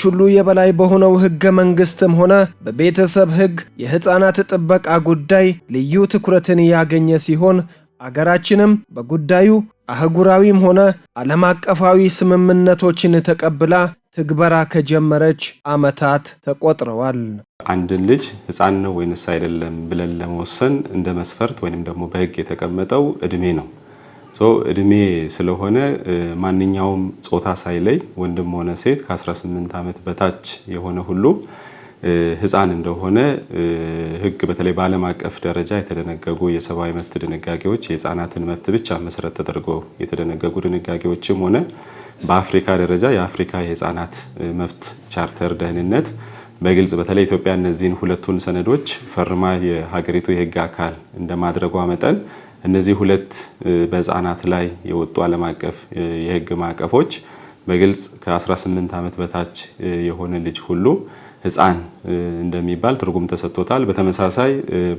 ሁሉ የበላይ በሆነው ህገ መንግስትም ሆነ በቤተሰብ ህግ የህፃናት ጥበቃ ጉዳይ ልዩ ትኩረትን ያገኘ ሲሆን አገራችንም በጉዳዩ አህጉራዊም ሆነ ዓለም አቀፋዊ ስምምነቶችን ተቀብላ ትግበራ ከጀመረች ዓመታት ተቆጥረዋል። አንድ ልጅ ህፃን ነው ወይንስ አይደለም ብለን ለመወሰን እንደ መስፈርት ወይንም ደግሞ በህግ የተቀመጠው እድሜ ነው። እድሜ ስለሆነ ማንኛውም ጾታ ሳይለይ ወንድም ሆነ ሴት ከ18 ዓመት በታች የሆነ ሁሉ ህፃን እንደሆነ ህግ በተለይ በዓለም አቀፍ ደረጃ የተደነገጉ የሰብአዊ መብት ድንጋጌዎች የህፃናትን መብት ብቻ መሰረት ተደርጎ የተደነገጉ ድንጋጌዎችም ሆነ በአፍሪካ ደረጃ የአፍሪካ የህፃናት መብት ቻርተር ደህንነት በግልጽ በተለይ ኢትዮጵያ እነዚህን ሁለቱን ሰነዶች ፈርማ የሀገሪቱ የህግ አካል እንደማድረጓ መጠን እነዚህ ሁለት በህፃናት ላይ የወጡ ዓለም አቀፍ የህግ ማዕቀፎች በግልጽ ከ18 ዓመት በታች የሆነ ልጅ ሁሉ ህፃን እንደሚባል ትርጉም ተሰጥቶታል። በተመሳሳይ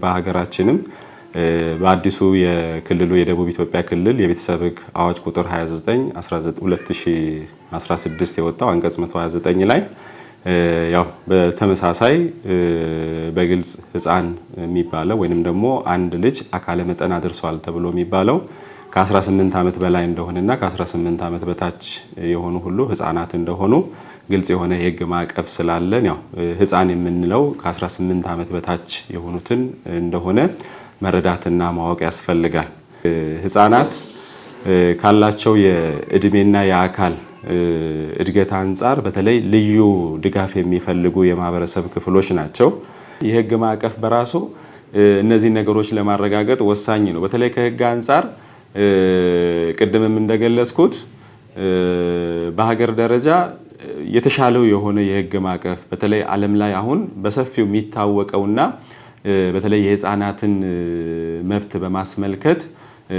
በሀገራችንም በአዲሱ የክልሉ የደቡብ ኢትዮጵያ ክልል የቤተሰብ ህግ አዋጅ ቁጥር 29/2016 የወጣው አንቀጽ 129 ላይ ያው በተመሳሳይ በግልጽ ህፃን የሚባለው ወይንም ደግሞ አንድ ልጅ አካለ መጠን አድርሷል ተብሎ የሚባለው ከ18 ዓመት በላይ እንደሆነና ከ18 ዓመት በታች የሆኑ ሁሉ ህፃናት እንደሆኑ ግልጽ የሆነ የህግ ማዕቀፍ ስላለን ያው ህፃን የምንለው ከ18 ዓመት በታች የሆኑትን እንደሆነ መረዳትና ማወቅ ያስፈልጋል። ህፃናት ካላቸው የእድሜና የአካል እድገት አንፃር በተለይ ልዩ ድጋፍ የሚፈልጉ የማህበረሰብ ክፍሎች ናቸው። የህግ ማዕቀፍ በራሱ እነዚህ ነገሮች ለማረጋገጥ ወሳኝ ነው። በተለይ ከህግ አንፃር ቅድምም እንደገለጽኩት በሀገር ደረጃ የተሻለው የሆነ የህግ ማዕቀፍ በተለይ ዓለም ላይ አሁን በሰፊው የሚታወቀውና በተለይ የህፃናትን መብት በማስመልከት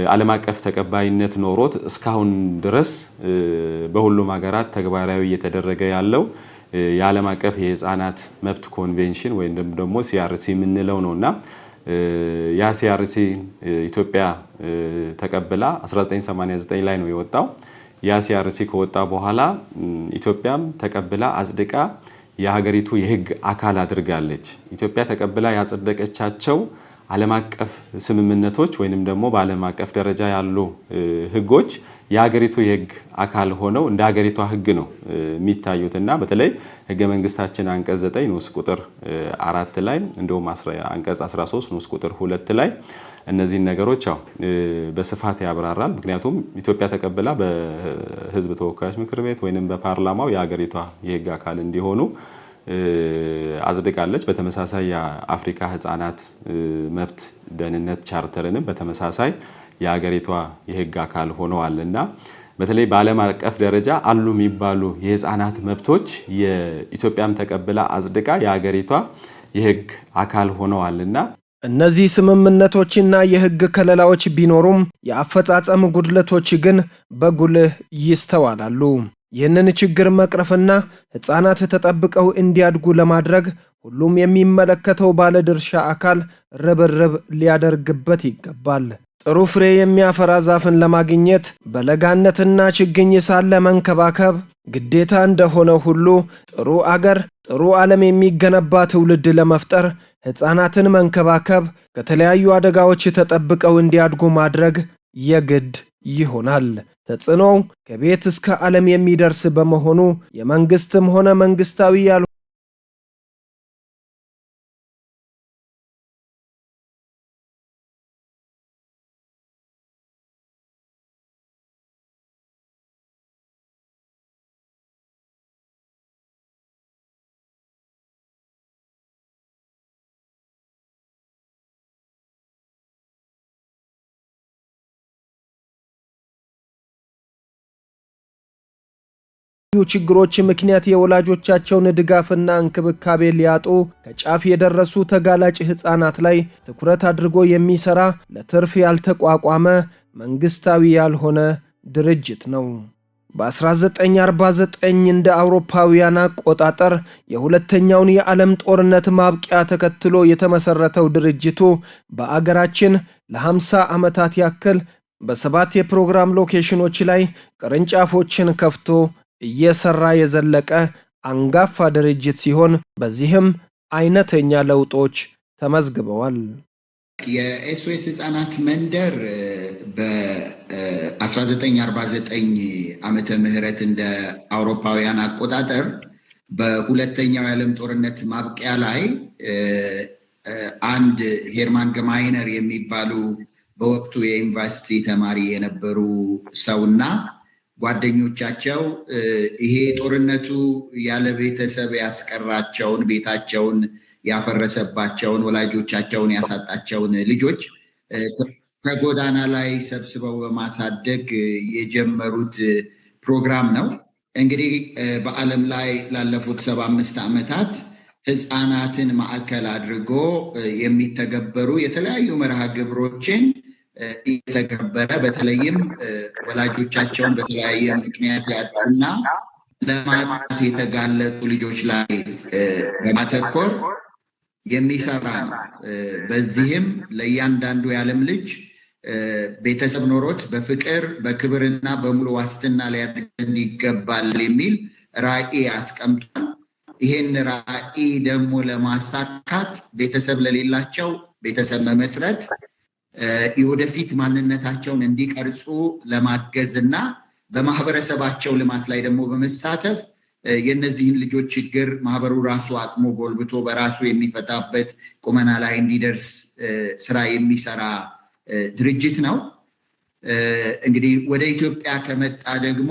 ዓለም አቀፍ ተቀባይነት ኖሮት እስካሁን ድረስ በሁሉም ሀገራት ተግባራዊ እየተደረገ ያለው የዓለም አቀፍ የህፃናት መብት ኮንቬንሽን ወይም ደግሞ ሲአርሲ የምንለው ነውና ያ ሲአርሲ ኢትዮጵያ ተቀብላ 1989 ላይ ነው የወጣው። ያ ሲአርሲ ከወጣ በኋላ ኢትዮጵያም ተቀብላ አጽድቃ የሀገሪቱ የህግ አካል አድርጋለች። ኢትዮጵያ ተቀብላ ያጸደቀቻቸው ዓለም አቀፍ ስምምነቶች ወይንም ደግሞ በዓለም አቀፍ ደረጃ ያሉ ህጎች የሀገሪቱ የህግ አካል ሆነው እንደ ሀገሪቷ ህግ ነው የሚታዩትና በተለይ ህገ መንግስታችን አንቀጽ 9 ንዑስ ቁጥር 4 ላይ እንደውም አንቀጽ 13 ንዑስ ቁጥር 2 ላይ እነዚህን ነገሮች ያው በስፋት ያብራራል። ምክንያቱም ኢትዮጵያ ተቀብላ በህዝብ ተወካዮች ምክር ቤት ወይንም በፓርላማው የሀገሪቷ የህግ አካል እንዲሆኑ አጽድቃለች። በተመሳሳይ የአፍሪካ ህፃናት መብት ደህንነት ቻርተርንም በተመሳሳይ የሀገሪቷ የህግ አካል ሆነዋልና በተለይ በዓለም አቀፍ ደረጃ አሉ የሚባሉ የህፃናት መብቶች የኢትዮጵያም ተቀብላ አጽድቃ የሀገሪቷ የህግ አካል ሆነዋልና እነዚህ ስምምነቶችና የህግ ከለላዎች ቢኖሩም የአፈጻጸም ጉድለቶች ግን በጉልህ ይስተዋላሉ። ይህንን ችግር መቅረፍና ህፃናት ተጠብቀው እንዲያድጉ ለማድረግ ሁሉም የሚመለከተው ባለድርሻ አካል ርብርብ ሊያደርግበት ይገባል። ጥሩ ፍሬ የሚያፈራ ዛፍን ለማግኘት በለጋነትና ችግኝ ሳለ መንከባከብ ግዴታ እንደሆነ ሁሉ ጥሩ አገር፣ ጥሩ ዓለም የሚገነባ ትውልድ ለመፍጠር ህፃናትን መንከባከብ፣ ከተለያዩ አደጋዎች ተጠብቀው እንዲያድጉ ማድረግ የግድ ይሆናል። ተጽዕኖው ከቤት እስከ ዓለም የሚደርስ በመሆኑ የመንግስትም ሆነ መንግስታዊ ያልሆኑ ችግሮች ምክንያት የወላጆቻቸውን ድጋፍና እንክብካቤ ሊያጡ ከጫፍ የደረሱ ተጋላጭ ህፃናት ላይ ትኩረት አድርጎ የሚሰራ ለትርፍ ያልተቋቋመ መንግስታዊ ያልሆነ ድርጅት ነው። በ1949 እንደ አውሮፓውያን አቆጣጠር የሁለተኛውን የዓለም ጦርነት ማብቂያ ተከትሎ የተመሰረተው ድርጅቱ በአገራችን ለ50 ዓመታት ያክል በሰባት የፕሮግራም ሎኬሽኖች ላይ ቅርንጫፎችን ከፍቶ እየሰራ የዘለቀ አንጋፋ ድርጅት ሲሆን በዚህም አይነተኛ ለውጦች ተመዝግበዋል። የኤስኦኤስ ህፃናት መንደር በ1949 ዓመተ ምህረት እንደ አውሮፓውያን አቆጣጠር በሁለተኛው የዓለም ጦርነት ማብቂያ ላይ አንድ ሄርማን ገማይነር የሚባሉ በወቅቱ የዩኒቨርሲቲ ተማሪ የነበሩ ሰውና ጓደኞቻቸው ይሄ ጦርነቱ ያለ ቤተሰብ ያስቀራቸውን ቤታቸውን ያፈረሰባቸውን ወላጆቻቸውን ያሳጣቸውን ልጆች ከጎዳና ላይ ሰብስበው በማሳደግ የጀመሩት ፕሮግራም ነው። እንግዲህ በዓለም ላይ ላለፉት 75 ዓመታት ህፃናትን ማዕከል አድርጎ የሚተገበሩ የተለያዩ መርሃ ግብሮችን እየተገበረ በተለይም ወላጆቻቸውን በተለያየ ምክንያት ያጡና ለማጣት የተጋለጡ ልጆች ላይ በማተኮር የሚሰራ ነው። በዚህም ለእያንዳንዱ የዓለም ልጅ ቤተሰብ ኖሮት በፍቅር በክብርና በሙሉ ዋስትና ሊያድግ ይገባል የሚል ራዕይ አስቀምጧል። ይሄን ራዕይ ደግሞ ለማሳካት ቤተሰብ ለሌላቸው ቤተሰብ መመስረት፣ የወደፊት ማንነታቸውን እንዲቀርጹ ለማገዝና በማህበረሰባቸው ልማት ላይ ደግሞ በመሳተፍ የነዚህን ልጆች ችግር ማህበሩ ራሱ አቅሞ ጎልብቶ በራሱ የሚፈታበት ቁመና ላይ እንዲደርስ ስራ የሚሰራ ድርጅት ነው። እንግዲህ ወደ ኢትዮጵያ ከመጣ ደግሞ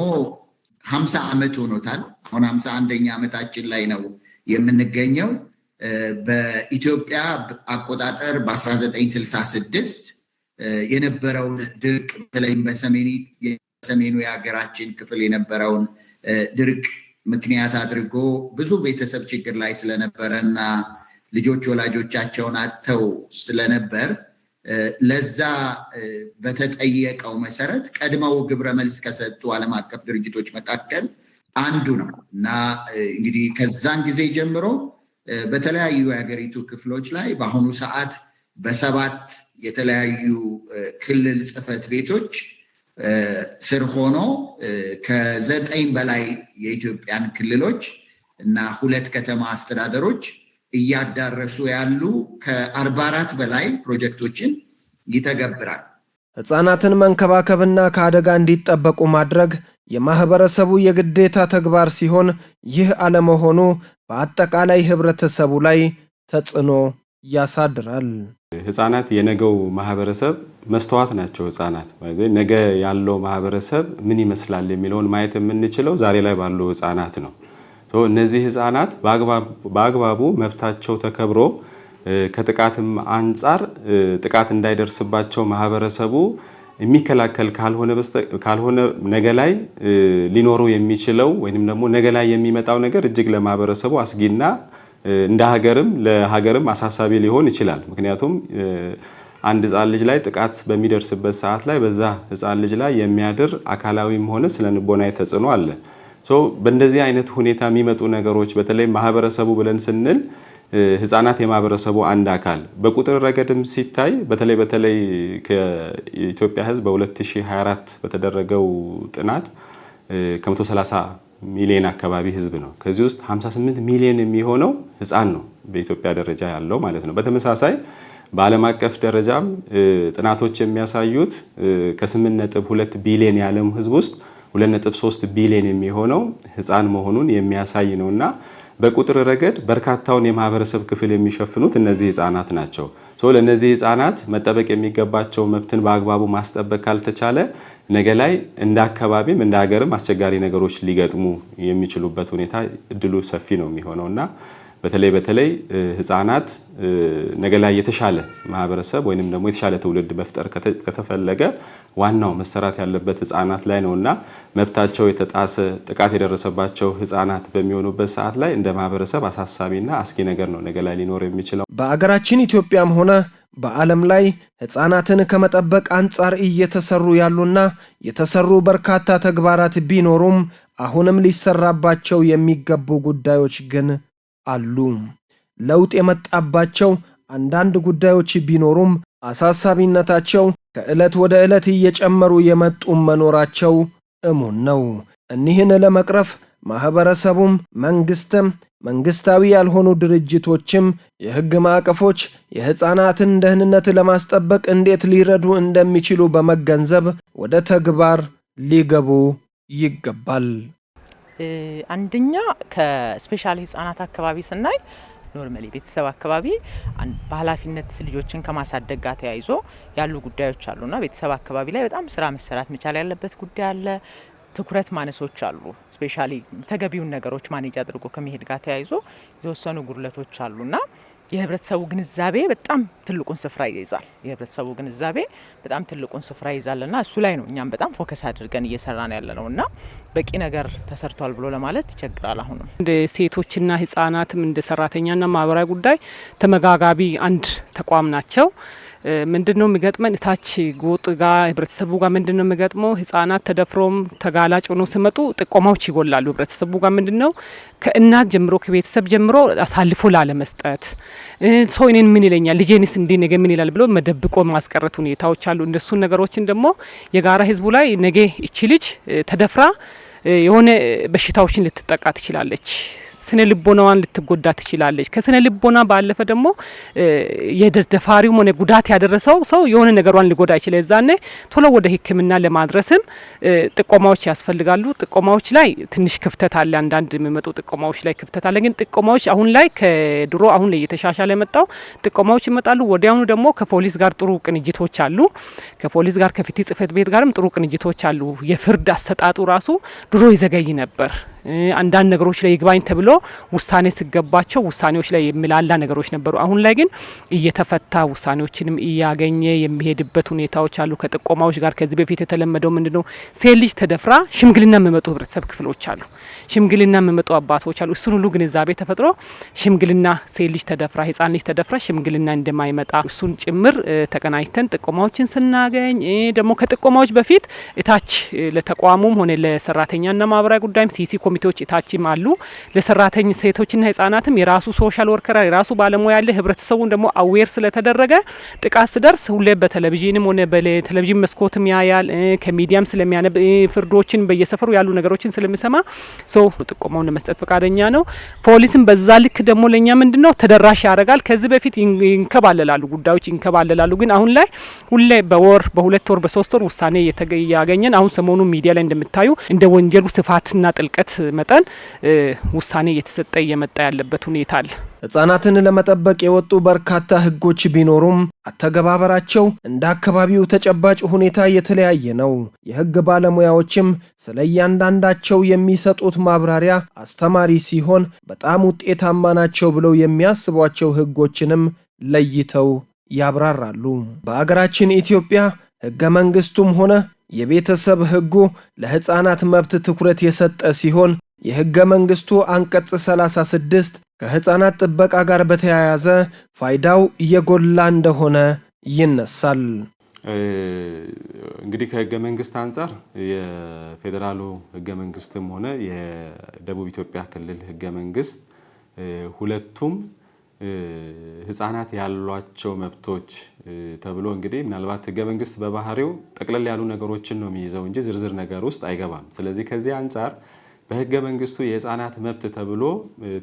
50 ዓመት ሆኖታል። አሁን 51ኛ ዓመታችን ላይ ነው የምንገኘው። በኢትዮጵያ አቆጣጠር በ1966 የነበረውን ድርቅ በተለይም በሰሜኑ የሀገራችን ክፍል የነበረውን ድርቅ ምክንያት አድርጎ ብዙ ቤተሰብ ችግር ላይ ስለነበረ እና ልጆች ወላጆቻቸውን አጥተው ስለነበር ለዛ በተጠየቀው መሰረት ቀድመው ግብረ መልስ ከሰጡ ዓለም አቀፍ ድርጅቶች መካከል አንዱ ነው እና እንግዲህ ከዛን ጊዜ ጀምሮ በተለያዩ የሀገሪቱ ክፍሎች ላይ በአሁኑ ሰዓት በ7 የተለያዩ ክልል ጽሕፈት ቤቶች ስር ሆኖ ከ9 በላይ የኢትዮጵያን ክልሎች እና 2 ከተማ አስተዳደሮች እያዳረሱ ያሉ ከ44 በላይ ፕሮጀክቶችን ይተገብራል። ህፃናትን መንከባከብና ከአደጋ እንዲጠበቁ ማድረግ የማህበረሰቡ የግዴታ ተግባር ሲሆን ይህ አለመሆኑ በአጠቃላይ ህብረተሰቡ ላይ ተጽዕኖ ያሳድራል። ህፃናት የነገው ማህበረሰብ መስተዋት ናቸው። ህፃናት ነገ ያለው ማህበረሰብ ምን ይመስላል የሚለውን ማየት የምንችለው ዛሬ ላይ ባሉ ህፃናት ነው። እነዚህ ህፃናት በአግባቡ መብታቸው ተከብሮ ከጥቃትም አንጻር ጥቃት እንዳይደርስባቸው ማህበረሰቡ የሚከላከል ካልሆነ ነገ ላይ ሊኖሩ የሚችለው ወይንም ደግሞ ነገ ላይ የሚመጣው ነገር እጅግ ለማህበረሰቡ አስጊና እንደ ለሀገርም አሳሳቢ ሊሆን ይችላል። ምክንያቱም አንድ ህፃን ልጅ ላይ ጥቃት በሚደርስበት ሰዓት ላይ በዛ ህፃን ልጅ ላይ የሚያድር አካላዊም ሆነ ስነልቦናዊ ተጽዕኖ አለ። በእንደዚህ አይነት ሁኔታ የሚመጡ ነገሮች በተለይ ማህበረሰቡ ብለን ስንል ህፃናት የማህበረሰቡ አንድ አካል በቁጥር ረገድም ሲታይ በተለይ ከኢትዮጵያ ህዝብ በ2024 በተደረገው ጥናት ከ130 ሚሊዮን አካባቢ ህዝብ ነው። ከዚህ ውስጥ 58 ሚሊዮን የሚሆነው ህፃን ነው በኢትዮጵያ ደረጃ ያለው ማለት ነው። በተመሳሳይ በዓለም አቀፍ ደረጃም ጥናቶች የሚያሳዩት ከ8.2 ቢሊዮን የዓለም ህዝብ ውስጥ 2.3 ቢሊዮን የሚሆነው ህፃን መሆኑን የሚያሳይ ነውና በቁጥር ረገድ በርካታውን የማህበረሰብ ክፍል የሚሸፍኑት እነዚህ ህፃናት ናቸው። ለእነዚህ ህፃናት መጠበቅ የሚገባቸው መብትን በአግባቡ ማስጠበቅ ካልተቻለ ነገ ላይ እንደ አካባቢም እንደ ሀገርም አስቸጋሪ ነገሮች ሊገጥሙ የሚችሉበት ሁኔታ እድሉ ሰፊ ነው የሚሆነውና በተለይ ህፃናት ነገ ላይ የተሻለ ማህበረሰብ ወይንም ደግሞ የተሻለ ትውልድ መፍጠር ከተፈለገ ዋናው መሰራት ያለበት ህፃናት ላይ ነውና መብታቸው የተጣሰ ጥቃት የደረሰባቸው ህፃናት በሚሆኑበት ሰዓት ላይ እንደ ማህበረሰብ አሳሳቢና አስጊ ነገር ነው ነገ ላይ ሊኖር የሚችለው። በአገራችን ኢትዮጵያም ሆነ በዓለም ላይ ህፃናትን ከመጠበቅ አንጻር እየተሰሩ ያሉና የተሰሩ በርካታ ተግባራት ቢኖሩም አሁንም ሊሰራባቸው የሚገቡ ጉዳዮች ግን አሉ። ለውጥ የመጣባቸው አንዳንድ ጉዳዮች ቢኖሩም አሳሳቢነታቸው ከዕለት ወደ ዕለት እየጨመሩ የመጡ መኖራቸው እሙን ነው። እኒህን ለመቅረፍ ማህበረሰቡም መንግስትም መንግስታዊ ያልሆኑ ድርጅቶችም የህግ ማዕቀፎች የህፃናትን ደህንነት ለማስጠበቅ እንዴት ሊረዱ እንደሚችሉ በመገንዘብ ወደ ተግባር ሊገቡ ይገባል። አንደኛ ከስፔሻሊ ህፃናት አካባቢ ስናይ ኖርማሊ ቤተሰብ አካባቢ በኃላፊነት ልጆችን ከማሳደግ ጋር ተያይዞ ያሉ ጉዳዮች አሉና ቤተሰብ አካባቢ ላይ በጣም ስራ መሰራት መቻል ያለበት ጉዳይ አለ። ትኩረት ማነሶች አሉ። ስፔሻሊ ተገቢውን ነገሮች ማኔጅ አድርጎ ከመሄድ ጋር ተያይዞ የተወሰኑ ጉድለቶች አሉና የህብረተሰቡ ግንዛቤ በጣም ትልቁን ስፍራ ይይዛል። የህብረተሰቡ ግንዛቤ በጣም ትልቁን ስፍራ ይይዛልና እሱ ላይ ነው እኛም በጣም ፎከስ አድርገን እየሰራን ያለነውና በቂ ነገር ተሰርቷል ብሎ ለማለት ይቸግራል። አሁንም እንደ ሴቶችና ህፃናትም እንደ ሰራተኛና ማህበራዊ ጉዳይ ተመጋጋቢ አንድ ተቋም ናቸው። ምንድነው የሚገጥመን እታች ጎጥ ጋር ህብረተሰቡ ጋር ምንድነው የሚገጥመው ህፃናት ተደፍሮም ተጋላጭ ሆነው ሲመጡ ጥቆማዎች ይጎላሉ። ህብረተሰቡ ጋር ምንድነው ከእናት ጀምሮ ከቤተሰብ ጀምሮ አሳልፎ ላለመስጠት ሰው እኔን ምን ይለኛል ልጄንስ እንዴ ነገ ምን ይላል ብሎ መደብቆ ማስቀረት ሁኔታዎች አሉ። እንደሱ ነገሮችን ደግሞ የጋራ ህዝቡ ላይ ነገ እቺ ልጅ ተደፍራ የሆነ በሽታዎችን ልትጠቃ ትችላለች። ስነ ልቦናዋን ልትጎዳ ትችላለች። ከስነ ልቦና ባለፈ ደግሞ የደፋሪው ሆነ ጉዳት ያደረሰው ሰው የሆነ ነገሯን ሊጎዳ ይችላል። እዛኔ ቶሎ ወደ ሕክምና ለማድረስም ጥቆማዎች ያስፈልጋሉ። ጥቆማዎች ላይ ትንሽ ክፍተት አለ። አንዳንድ የሚመጡ ጥቆማዎች ላይ ክፍተት አለ። ግን ጥቆማዎች አሁን ላይ ከድሮ አሁን ላይ እየተሻሻለ የመጣው ጥቆማዎች ይመጣሉ። ወዲያውኑ ደግሞ ከፖሊስ ጋር ጥሩ ቅንጅቶች አሉ። ከፖሊስ ጋር ከፍትህ ጽሕፈት ቤት ጋርም ጥሩ ቅንጅቶች አሉ። የፍርድ አሰጣጡ ራሱ ድሮ ይዘገይ ነበር። አንዳንድ ነገሮች ላይ ይግባኝ ተብሎ ውሳኔ ሲገባቸው ውሳኔዎች ላይ የሚላላ ነገሮች ነበሩ። አሁን ላይ ግን እየተፈታ ውሳኔዎችንም እያገኘ የሚሄድበት ሁኔታዎች አሉ። ከጥቆማዎች ጋር ከዚህ በፊት የተለመደው ምንድነው ሴት ልጅ ተደፍራ ሽምግልና የሚመጡ ህብረተሰብ ክፍሎች አሉ። ሽምግልና የሚመጡ አባቶች አሉ። እሱን ሁሉ ግንዛቤ ተፈጥሮ ሽምግልና ሴት ልጅ ተደፍራ ህፃን ልጅ ተደፍራ ሽምግልና እንደማይመጣ እሱን ጭምር ተቀናጅተን ጥቆማዎችን ስናገኝ ደግሞ ከጥቆማዎች በፊት እታች ለተቋሙም ሆነ ለሰራተኛና ማህበራዊ ጉዳይም ሲሲ ኮሚቴዎች እታችም አሉ። ለሰራተኛ ሴቶችና ህፃናትም የራሱ ሶሻል ወርከር የራሱ ባለሙያ ያለ ህብረተሰቡን ደግሞ አዌር ስለተደረገ ጥቃት ሲደርስ ሁሌ በቴሌቪዥንም ሆነ በቴሌቪዥን መስኮትም ያያል። ከሚዲያም ስለሚያነብ ፍርዶችን በየሰፈሩ ያሉ ነገሮችን ስለሚሰማ ሰው ጥቆማውን ለመስጠት ፈቃደኛ ነው። ፖሊስም በዛ ልክ ደግሞ ለኛ ምንድነው ተደራሽ ያደርጋል። ከዚህ በፊት ይንከባለላሉ ጉዳዮች ይንከባለላሉ። ግን አሁን ላይ ሁሌ በወር በሁለት ወር በሶስት ወር ውሳኔ ያገኘን አሁን ሰሞኑ ሚዲያ ላይ እንደምታዩ እንደ ወንጀሉ ስፋትና ጥልቀት መጠን ውሳኔ እየተሰጠ እየመጣ ያለበት ሁኔታ አለ። ህፃናትን ለመጠበቅ የወጡ በርካታ ህጎች ቢኖሩም አተገባበራቸው እንደ አካባቢው ተጨባጭ ሁኔታ የተለያየ ነው። የህግ ባለሙያዎችም ስለ እያንዳንዳቸው የሚሰጡት ማብራሪያ አስተማሪ ሲሆን በጣም ውጤታማ ናቸው ብለው የሚያስቧቸው ህጎችንም ለይተው ያብራራሉ። በአገራችን ኢትዮጵያ ህገ መንግስቱም ሆነ የቤተሰብ ህጉ ለህፃናት መብት ትኩረት የሰጠ ሲሆን የህገ መንግስቱ አንቀጽ 36 ከህፃናት ጥበቃ ጋር በተያያዘ ፋይዳው የጎላ እንደሆነ ይነሳል። እንግዲህ ከህገ መንግስት አንጻር የፌዴራሉ ህገ መንግስትም ሆነ የደቡብ ኢትዮጵያ ክልል ህገ መንግስት ሁለቱም ህፃናት ያሏቸው መብቶች ተብሎ እንግዲህ ምናልባት ህገ መንግስት በባህሪው ጠቅለል ያሉ ነገሮችን ነው የሚይዘው እንጂ ዝርዝር ነገር ውስጥ አይገባም። ስለዚህ ከዚህ አንጻር በህገ መንግስቱ የህፃናት መብት ተብሎ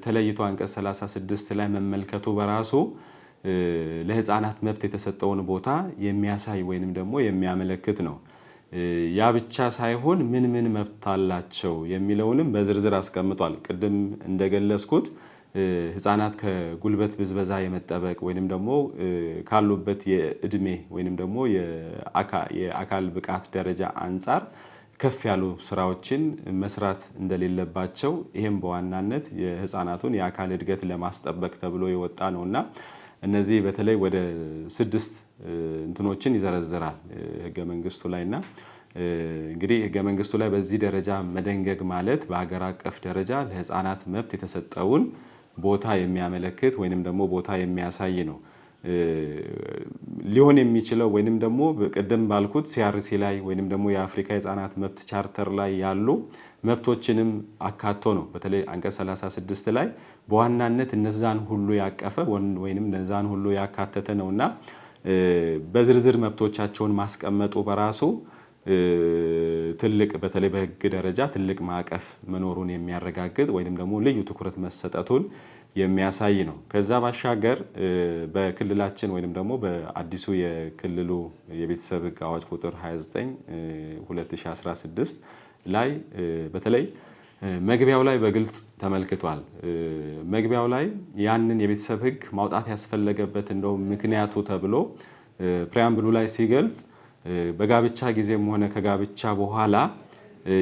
ተለይቶ አንቀጽ 36 ላይ መመልከቱ በራሱ ለህፃናት መብት የተሰጠውን ቦታ የሚያሳይ ወይንም ደግሞ የሚያመለክት ነው። ያ ብቻ ሳይሆን ምን ምን መብት አላቸው የሚለውንም በዝርዝር አስቀምጧል። ቅድም እንደገለጽኩት ህፃናት ከጉልበት ብዝበዛ የመጠበቅ ወይንም ደግሞ ካሉበት የእድሜ ወይንም ደግሞ የአካል ብቃት ደረጃ አንጻር ከፍ ያሉ ስራዎችን መስራት እንደሌለባቸው ይህም በዋናነት የህፃናቱን የአካል እድገት ለማስጠበቅ ተብሎ የወጣ ነውና እነዚህ በተለይ ወደ 6 እንትኖችን ይዘረዝራል ህገ መንግስቱ ላይና እንግዲህ ህገ መንግስቱ ላይ በዚህ ደረጃ መደንገግ ማለት በአገር አቀፍ ደረጃ ለህፃናት መብት የተሰጠውን ቦታ የሚያመለክት ወይንም ደግሞ ቦታ የሚያሳይ ነው። ሊሆን የሚችለው ወይንም ደግሞ በቀደም ባልኩት ሲአርሲ ላይ ወይንም ደግሞ የአፍሪካ የህፃናት መብት ቻርተር ላይ ያሉ መብቶችንም አካቶ ነው። በተለይ አንቀጽ 36 ላይ በዋናነት እነዛን ሁሉ ያቀፈ ወይንም እነዛን ሁሉ ያካተተ ነውና በዝርዝር መብቶቻቸውን ማስቀመጡ በራሱ ትልቅ በተለይ በህግ ደረጃ ትልቅ ማዕቀፍ መኖሩን የሚያረጋግጥ ወይንም ደግሞ ልዩ ትኩረት መሰጠቱን የሚያሳይ ነው። ከዛ ባሻገር በክልላችን ወይንም ደግሞ በአዲሱ የክልሉ የቤተሰብ ህግ አዋጅ ቁጥር 29 2016 ላይ በተለይ መግቢያው ላይ በግልጽ ተመልክቷል። መግቢያው ላይ ያንን የቤተሰብ ህግ ማውጣት ያስፈለገበት እንደው ምክንያቱ ተብሎ ፕሪያምብሉ ላይ ሲገልጽ በጋብቻ ጊዜም ሆነ ከጋብቻ በኋላ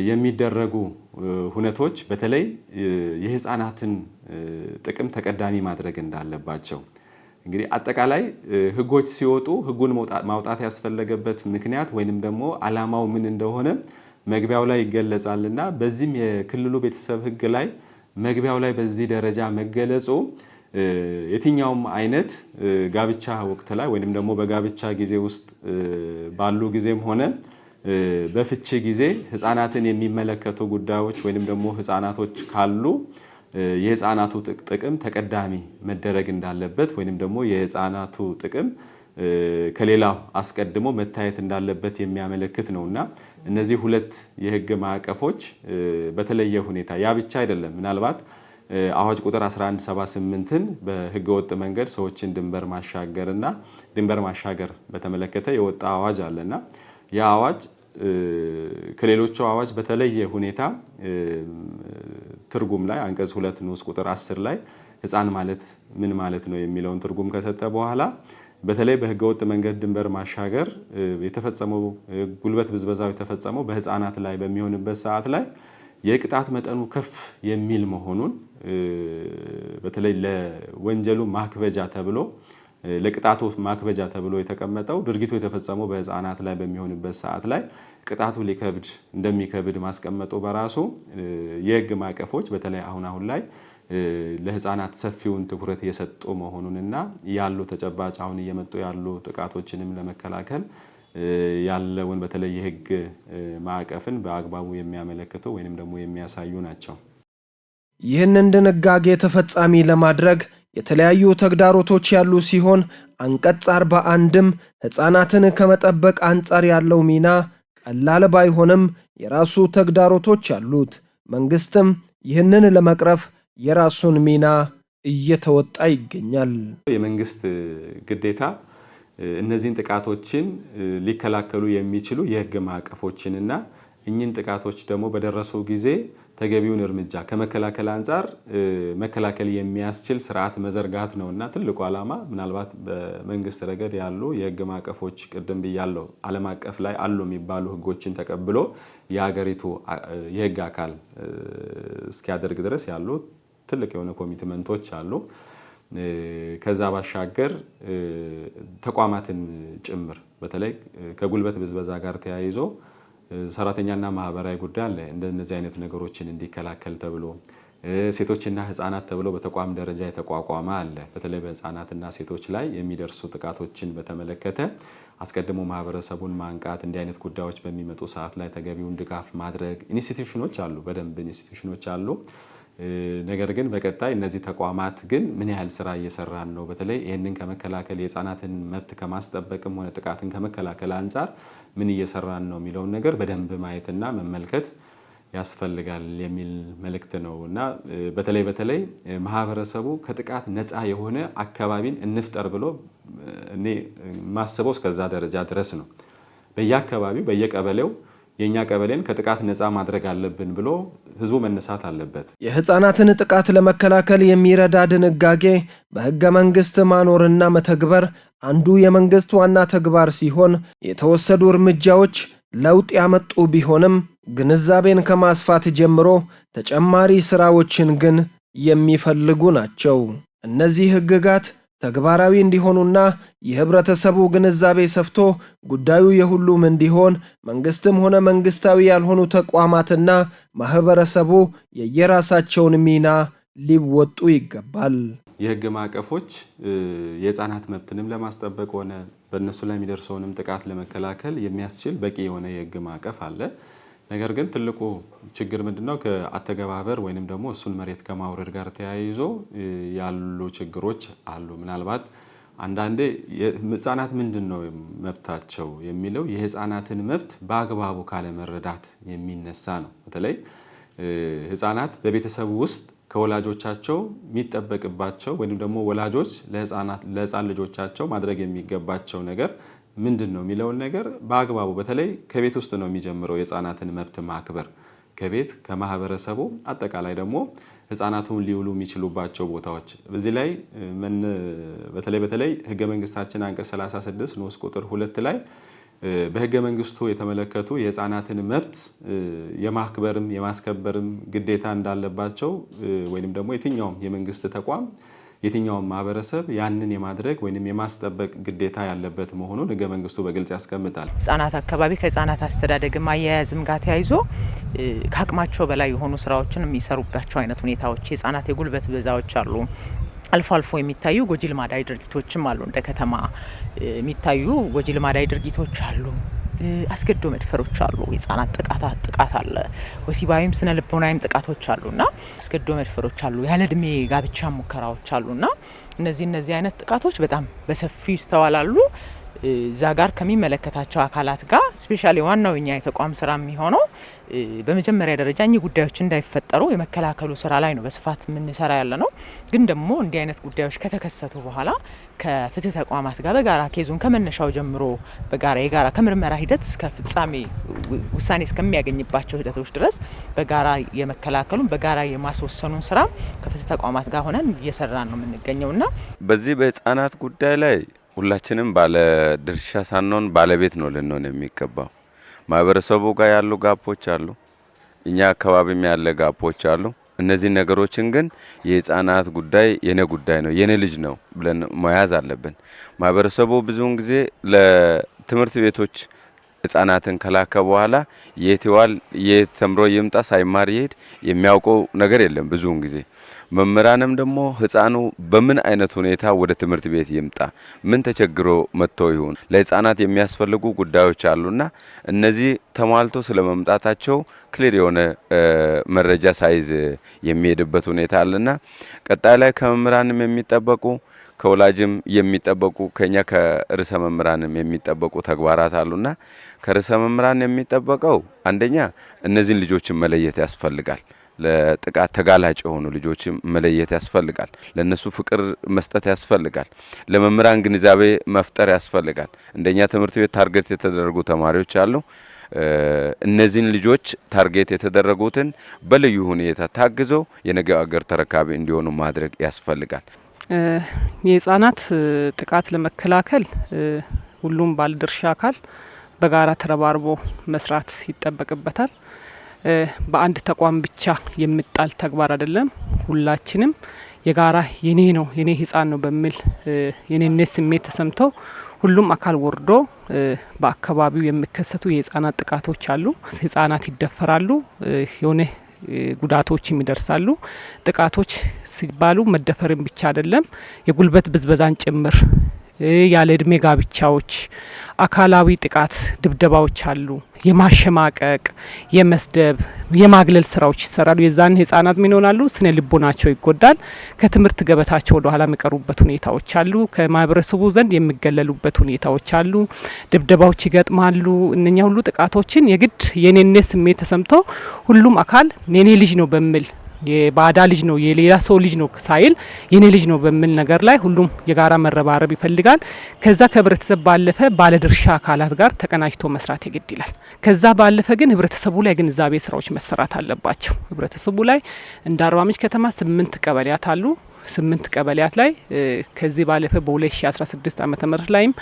የሚደረጉ ሁነቶች በተለይ የህፃናትን ጥቅም ተቀዳሚ ማድረግ እንዳለባቸው እንግዲህ አጠቃላይ ህጎች ሲወጡ ህጉን ማውጣት ያስፈለገበት ምክንያት ወይንም ደግሞ ዓላማው ምን እንደሆነ መግቢያው ላይ ይገለጻልና በዚህም የክልሉ ቤተሰብ ህግ ላይ መግቢያው ላይ በዚህ ደረጃ መገለጹ የትኛውም አይነት ጋብቻ ወቅት ላይ ወይንም ደግሞ በጋብቻ ጊዜ ውስጥ ባሉ ጊዜም ሆነ በፍቺ ጊዜ ህፃናትን የሚመለከቱ ጉዳዮች ወይንም ደግሞ ህፃናቶች ካሉ የህፃናቱ ጥቅም ተቀዳሚ መደረግ እንዳለበት ወይንም ደግሞ የህፃናቱ ጥቅም ከሌላው አስቀድሞ መታየት እንዳለበት የሚያመለክት ነውና እነዚህ ሁለት የህግ ማዕቀፎች በተለየ ሁኔታ ያ ብቻ አይደለም። ምናልባት አዋጅ ቁጥር 1178ን በህገ ወጥ መንገድ ሰዎችን ድንበር ማሻገርና ድንበር ማሻገር በተመለከተ የወጣ አዋጅ አለና ያ አዋጅ ከሌሎቹ አዋጅ በተለየ ሁኔታ ትርጉም ላይ አንቀጽ 2 ንዑስ ቁጥር 10 ላይ ህፃን ማለት ምን ማለት ነው የሚለውን ትርጉም ከሰጠ በኋላ በተለይ በህገ ወጥ መንገድ ድንበር ማሻገር የተፈጸመው ጉልበት ብዝበዛው የተፈጸመው በህፃናት ላይ በሚሆንበት ሰዓት ላይ የቅጣት መጠኑ ከፍ የሚል መሆኑን በተለይ ለወንጀሉ ማክበጃ ተብሎ ለቅጣቱ ማክበጃ ተብሎ የተቀመጠው ድርጊቱ የተፈጸመው በህፃናት ላይ በሚሆንበት ሰዓት ላይ ቅጣቱ ሊከብድ እንደሚከብድ ማስቀመጡ በራሱ የህግ ማዕቀፎች በተለይ አሁን ላይ ለህፃናት ሰፊውን ትኩረት የሰጡ መሆኑንና ያሉ ተጨባጭ አሁን እየመጡ ያሉ ጥቃቶችንም ለመከላከል ያለውን በተለይ የህግ ማዕቀፍን በአግባቡ የሚያመለክቱ ወይንም ደግሞ የሚያሳዩ ናቸው። ይህንን ድንጋጌ ተፈጻሚ ለማድረግ የተለያዩ ተግዳሮቶች ያሉ ሲሆን አንቀጽ 41ም ህፃናትን ከመጠበቅ አንጻር ያለው ሚና ቀላል ባይሆንም የራሱ ተግዳሮቶች አሉት። መንግስትም ይህንን ለመቅረፍ የራሱን ሚና እየተወጣ ይገኛል። የመንግስት ግዴታ እነዚህን ጥቃቶችን ሊከላከሉ የሚችሉ የህግ ማዕቀፎችንና እኚህን ጥቃቶች ደግሞ በደረሱ ጊዜ ተገቢውን እርምጃ ከመከላከል አንጻር መከላከል የሚያስችል ስርዓት መዘርጋት ነውና ትልቁ ዓላማ ምናልባት በመንግስት ረገድ ያሉ የህግ ማዕቀፎች ቅድም ብያለሁ ዓለም አቀፍ ላይ አሉ የሚባሉ ህጎችን ተቀብሎ የሀገሪቱ የህግ አካል እስኪያደርግ ድረስ ያሉ ትልቅ የሆነ ኮሚትመንቶች አሉ። ከዛ ባሻገር ተቋማትን ጭምር በተለይ ከጉልበት ብዝበዛ ጋር ተያይዞ ሰራተኛና ማህበራዊ ጉዳይ አለ። እንደነዚህ አይነት ነገሮችን እንዲከላከል ተብሎ ሴቶችና ህፃናት ተብሎ በተቋም ደረጃ የተቋቋመ አለ። በተለይ በህፃናትና ሴቶች ላይ የሚደርሱ ጥቃቶችን በተመለከተ አስቀድሞ ማህበረሰቡን ማንቃት፣ እንዲህ አይነት ጉዳዮች በሚመጡ ሰዓት ላይ ተገቢውን ድጋፍ ማድረግ ኢንስቲትዩሽኖች አሉ፣ በደንብ ኢንስቲትዩሽኖች አሉ። ነገር ግን በቀጣይ እነዚህ ተቋማት ግን ምን ያህል ስራ እየሰራን ነው፣ በተለይ ይህንን ከመከላከል የህፃናትን መብት ከማስጠበቅም ሆነ ጥቃትን ከመከላከል አንጻር ምን እየሰራን ነው የሚለውን ነገር በደንብ ማየትና መመልከት ያስፈልጋል የሚል መልእክት ነው እና በተለይ ማህበረሰቡ ከጥቃት ነፃ የሆነ አካባቢን እንፍጠር ብሎ እኔ ማስበው እስከዛ ደረጃ ድረስ ነው። በየአካባቢው በየቀበሌው የኛ ቀበሌን ከጥቃት ነፃ ማድረግ አለብን ብሎ ህዝቡ መነሳት አለበት። የህፃናትን ጥቃት ለመከላከል የሚረዳ ድንጋጌ በህገ መንግስት ማኖርና መተግበር አንዱ የመንግስት ዋና ተግባር ሲሆን የተወሰዱ እርምጃዎች ለውጥ ያመጡ ቢሆንም ግንዛቤን ከማስፋት ጀምሮ ተጨማሪ ስራዎችን ግን የሚፈልጉ ናቸው። እነዚህ ህግጋት ተግባራዊ እንዲሆኑና የህብረተሰቡ ግንዛቤ ሰፍቶ ጉዳዩ የሁሉም እንዲሆን መንግስትም ሆነ መንግስታዊ ያልሆኑ ተቋማትና ማህበረሰቡ የየራሳቸውን ሚና ሊወጡ ይገባል። የህግ ማዕቀፎች የህፃናት መብትንም ለማስጠበቅ ሆነ በእነሱ ላይ የሚደርሰውንም ጥቃት ለመከላከል የሚያስችል በቂ የሆነ የህግ ማዕቀፍ አለ። ነገር ግን ትልቁ ችግር ምንድነው? ከአተገባበር ወይንም ደግሞ እሱን መሬት ከማውረድ ጋር ተያይዞ ያሉ ችግሮች አሉ። ምናልባት አንዳንዴ ህፃናት ምንድነው መብታቸው የሚለው የህፃናትን መብት በአግባቡ ካለ መረዳት የሚነሳ ነው። በተለይ ህፃናት በቤተሰብ ውስጥ ከወላጆቻቸው የሚጠበቅባቸው ወይንም ደግሞ ወላጆች ለህፃን ልጆቻቸው ማድረግ የሚገባቸው ነገር ምንድነው የሚለውን ነገር በአግባቡ በተለይ ከቤት ውስጥ ነው የሚጀምረው የህፃናትን መብት ማክበር ከቤት ከማህበረሰቡ አጠቃላይ ደግሞ ህፃናቱን ሊውሉ የሚችሉባቸው ቦታዎች በዚህ ላይ በተለይ ህገ መንግስታችን አንቀጽ 36 ንዑስ ቁጥር 2 ላይ በህገ መንግስቱ የተመለከቱ የህፃናትን መብት የማክበርም የማስከበርም ግዴታ እንዳለባቸው ወይንም ደግሞ የትኛውም የመንግስት ተቋም የትኛውም ማህበረሰብ ያንን የማድረግ ወይንም የማስጠበቅ ግዴታ ያለበት መሆኑን ህገ መንግስቱ በግልጽ ያስቀምጣል። ህፃናት አካባቢ ከህፃናት አስተዳደግም አያያዝም ጋር ተያይዞ ከአቅማቸው በላይ የሆኑ ስራዎችን የሚሰሩባቸው አይነት ሁኔታዎች የህፃናት የጉልበት ብዛዎች አሉ። አልፎ አልፎ የሚታዩ ጎጂ ልማዳዊ ድርጊቶችም አሉ። እንደ ከተማ የሚታዩ ጎጂ ልማዳዊ ድርጊቶች አሉ። አስገድዶ መድፈሮች አሉ። የህፃናት ጥቃት አለ። ወሲባዊም ስነ ልቦናዊም ጥቃቶች አሉና አስገድዶ መድፈሮች አሉ። ያለ እድሜ ጋብቻ ሙከራዎች አሉና እነዚህ አይነት ጥቃቶች በጣም በሰፊው ይስተዋላሉ። እዛ ጋር ከሚመለከታቸው አካላት ጋር ስፔሻሊ ዋናው የኛ የተቋም ስራ የሚሆነው በመጀመሪያ ደረጃ እኚህ ጉዳዮች እንዳይፈጠሩ የመከላከሉ ስራ ላይ ነው በስፋት የምንሰራ ያለ ነው። ግን ደግሞ እንዲህ አይነት ጉዳዮች ከተከሰቱ በኋላ ከፍትህ ተቋማት ጋር በጋራ ኬዙን ከመነሻው ጀምሮ የጋራ ከምርመራ ሂደት እስከ ፍጻሜ ውሳኔ እስከሚያገኝባቸው ሂደቶች ድረስ በጋራ የመከላከሉን በጋራ የማስወሰኑን ስራ ከፍትህ ተቋማት ጋር ሆነን እየሰራን ነው የምንገኘውና በዚህ በህፃናት ጉዳይ ላይ ሁላችንም ባለ ድርሻ ሳንሆን ባለቤት ነው ልንሆን የሚገባው። ማህበረሰቡ ጋር ያሉ ጋፖች አሉ፣ እኛ አካባቢም ያለ ጋፖች አሉ። እነዚህ ነገሮችን ግን የህፃናት ጉዳይ የኔ ጉዳይ ነው የኔ ልጅ ነው ብለን መያዝ አለብን። ማህበረሰቡ ብዙውን ጊዜ ለትምህርት ቤቶች ህፃናትን ከላከ በኋላ የትዋል የተምሮ ይምጣ ሳይማር ይሄድ የሚያውቀው ነገር የለም። ብዙውን ጊዜ መምህራንም ደግሞ ህፃኑ በምን አይነት ሁኔታ ወደ ትምህርት ቤት ይምጣ ምን ተቸግሮ መጥቶ ይሁን ለህፃናት የሚያስፈልጉ ጉዳዮች አሉና እነዚህ ተሟልቶ ስለመምጣታቸው ክሊር የሆነ መረጃ ሳይዝ የሚሄድበት ሁኔታ አለና ቀጣይ ላይ ከመምህራንም የሚጠበቁ ከወላጅም የሚጠበቁ ከኛ ከርዕሰ መምህራንም የሚጠበቁ ተግባራት አሉና ከርዕሰ መምህራን የሚጠበቀው አንደኛ እነዚህን ልጆችን መለየት ያስፈልጋል። ለጥቃት ተጋላጭ የሆኑ ልጆችን መለየት ያስፈልጋል። ለነሱ ፍቅር መስጠት ያስፈልጋል። ለመምህራን ግንዛቤ መፍጠር ያስፈልጋል። እንደኛ ትምህርት ቤት ታርጌት የተደረጉ ተማሪዎች አሉ። እነዚህን ልጆች ታርጌት የተደረጉትን በልዩ ሁኔታ ታግዞ የነገ አገር ተረካቢ እንዲሆኑ ማድረግ ያስፈልጋል። የህፃናት ጥቃት ለመከላከል ሁሉም ባለድርሻ አካል በጋራ ተረባርቦ መስራት ይጠበቅበታል። በአንድ ተቋም ብቻ የሚጣል ተግባር አይደለም። ሁላችንም የጋራ የኔ ነው የኔ ህፃን ነው በሚል የኔነት ስሜት ተሰምቶ ሁሉም አካል ወርዶ በአካባቢው የሚከሰቱ የህፃናት ጥቃቶች አሉ። ህፃናት ይደፈራሉ፣ የሆነ ጉዳቶችም ይደርሳሉ። ጥቃቶች ሲባሉ መደፈርን ብቻ አይደለም የጉልበት ብዝበዛን ጭምር ያለ እድሜ ጋብቻዎች፣ አካላዊ ጥቃት ድብደባዎች አሉ። የማሸማቀቅ፣ የመስደብ፣ የማግለል ስራዎች ይሰራሉ። የዛን ህፃናት ምን ይሆናሉ? ስነ ልቦናቸው ይጎዳል። ከትምህርት ገበታቸው ወደ ኋላ የሚቀሩበት ሁኔታዎች አሉ። ከማህበረሰቡ ዘንድ የሚገለሉበት ሁኔታዎች አሉ። ድብደባዎች ይገጥማሉ። እነኛ ሁሉ ጥቃቶችን የግድ የኔነት ስሜት ተሰምቶ ሁሉም አካል የኔ ልጅ ነው በሚል የባዳ ልጅ ነው የሌላ ሰው ልጅ ነው ሳይል የኔ ልጅ ነው በሚል ነገር ላይ ሁሉም የጋራ መረባረብ ይፈልጋል። ከዛ ከህብረተሰብ ባለፈ ባለድርሻ አካላት ጋር ተቀናጅቶ መስራት ይግድ ይላል። ከዛ ባለፈ ግን ህብረተሰቡ ላይ ግንዛቤ ስራዎች መሰራት አለባቸው። ህብረተሰቡ ላይ እንደ አርባ ምንጭ ከተማ 8 ቀበሌያት አሉ። 8 ቀበሌያት ላይ ከዚህ ባለፈ በ2016 ዓመተ ምህረት ላይም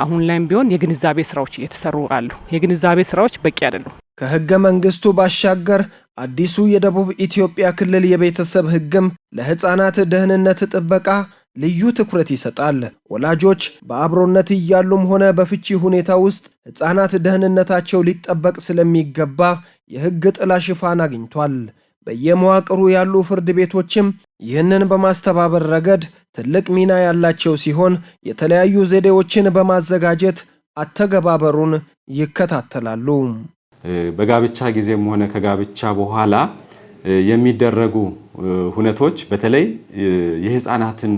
አሁን ላይም ቢሆን የግንዛቤ ስራዎች እየተሰሩ አሉ። የግንዛቤ ስራዎች በቂ አይደሉም። ከህገ መንግስቱ ባሻገር አዲሱ የደቡብ ኢትዮጵያ ክልል የቤተሰብ ህግም ለህፃናት ደህንነት ጥበቃ ልዩ ትኩረት ይሰጣል። ወላጆች በአብሮነት እያሉም ሆነ በፍቺ ሁኔታ ውስጥ ህፃናት ደህንነታቸው ሊጠበቅ ስለሚገባ የህግ ጥላ ሽፋን አግኝቷል። በየመዋቅሩ ያሉ ፍርድ ቤቶችም ይህንን በማስተባበር ረገድ ትልቅ ሚና ያላቸው ሲሆን የተለያዩ ዘዴዎችን በማዘጋጀት አተገባበሩን ይከታተላሉ። በጋብቻ ጊዜም ሆነ ከጋብቻ በኋላ የሚደረጉ ሁነቶች በተለይ የህፃናትን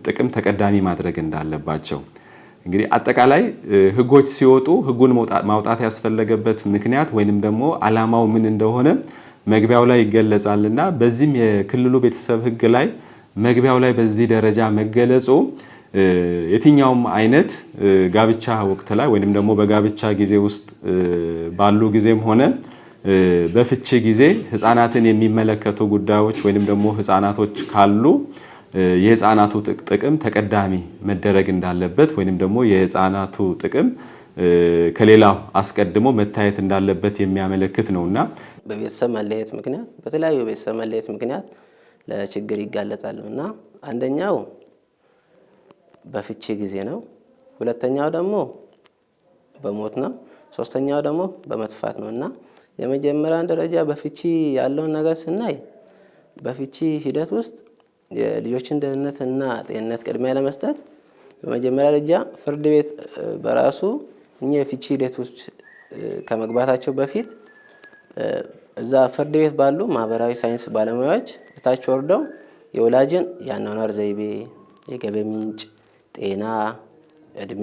ጥቅም ተቀዳሚ ማድረግ እንዳለባቸው እንግዲህ አጠቃላይ ህጎች ሲወጡ ህጉን ማውጣት ያስፈልገበት ምክንያት ወይንም ደግሞ አላማው ምን እንደሆነ መግቢያው ላይ ይገለጻልና በዚህም የክልሉ ቤተሰብ ህግ ላይ መግቢያው ላይ በዚህ ደረጃ መገለጹ የትኛውም አይነት ጋብቻ ወቅት ላይ ወይንም ደግሞ በጋብቻ ጊዜ ውስጥ ባሉ ጊዜም ሆነ በፍቺ ጊዜ ህፃናትን የሚመለከቱ ጉዳዮች ወይንም ደግሞ ህፃናቶች ካሉ የህፃናቱ ጥቅም ተቀዳሚ መደረግ እንዳለበት ወይንም ደግሞ የህፃናቱ ጥቅም ከሌላው አስቀድሞ መታየት እንዳለበት የሚያመለክት ነውና በቤተሰብ መለየት ምክንያት በተለያዩ ቤተሰብ መለየት ምክንያት ለችግር ይጋለጣሉና አንደኛው በፍቺ ጊዜ ነው፣ ሁለተኛው ደግሞ በሞት ነው፣ ሶስተኛው ደግሞ በመጥፋት ነውና የመጀመሪያውን ደረጃ በፍቺ ያለውን ነገር ስናይ በፍቺ ሂደት ውስጥ የልጆችን ደህንነትና ጤንነት ቅድሚያ ለመስጠት በመጀመሪያ ደረጃ ፍርድ ቤት በራሱ እኛ የፍቺ ሂደቶች ከመግባታቸው በፊት እዛ ፍርድ ቤት ባሉ ማህበራዊ ሳይንስ ባለሙያዎች እታች ወርደው የወላጅን የአኗኗር ዘይቤ፣ የገቢ ምንጭ፣ ጤና፣ እድሜ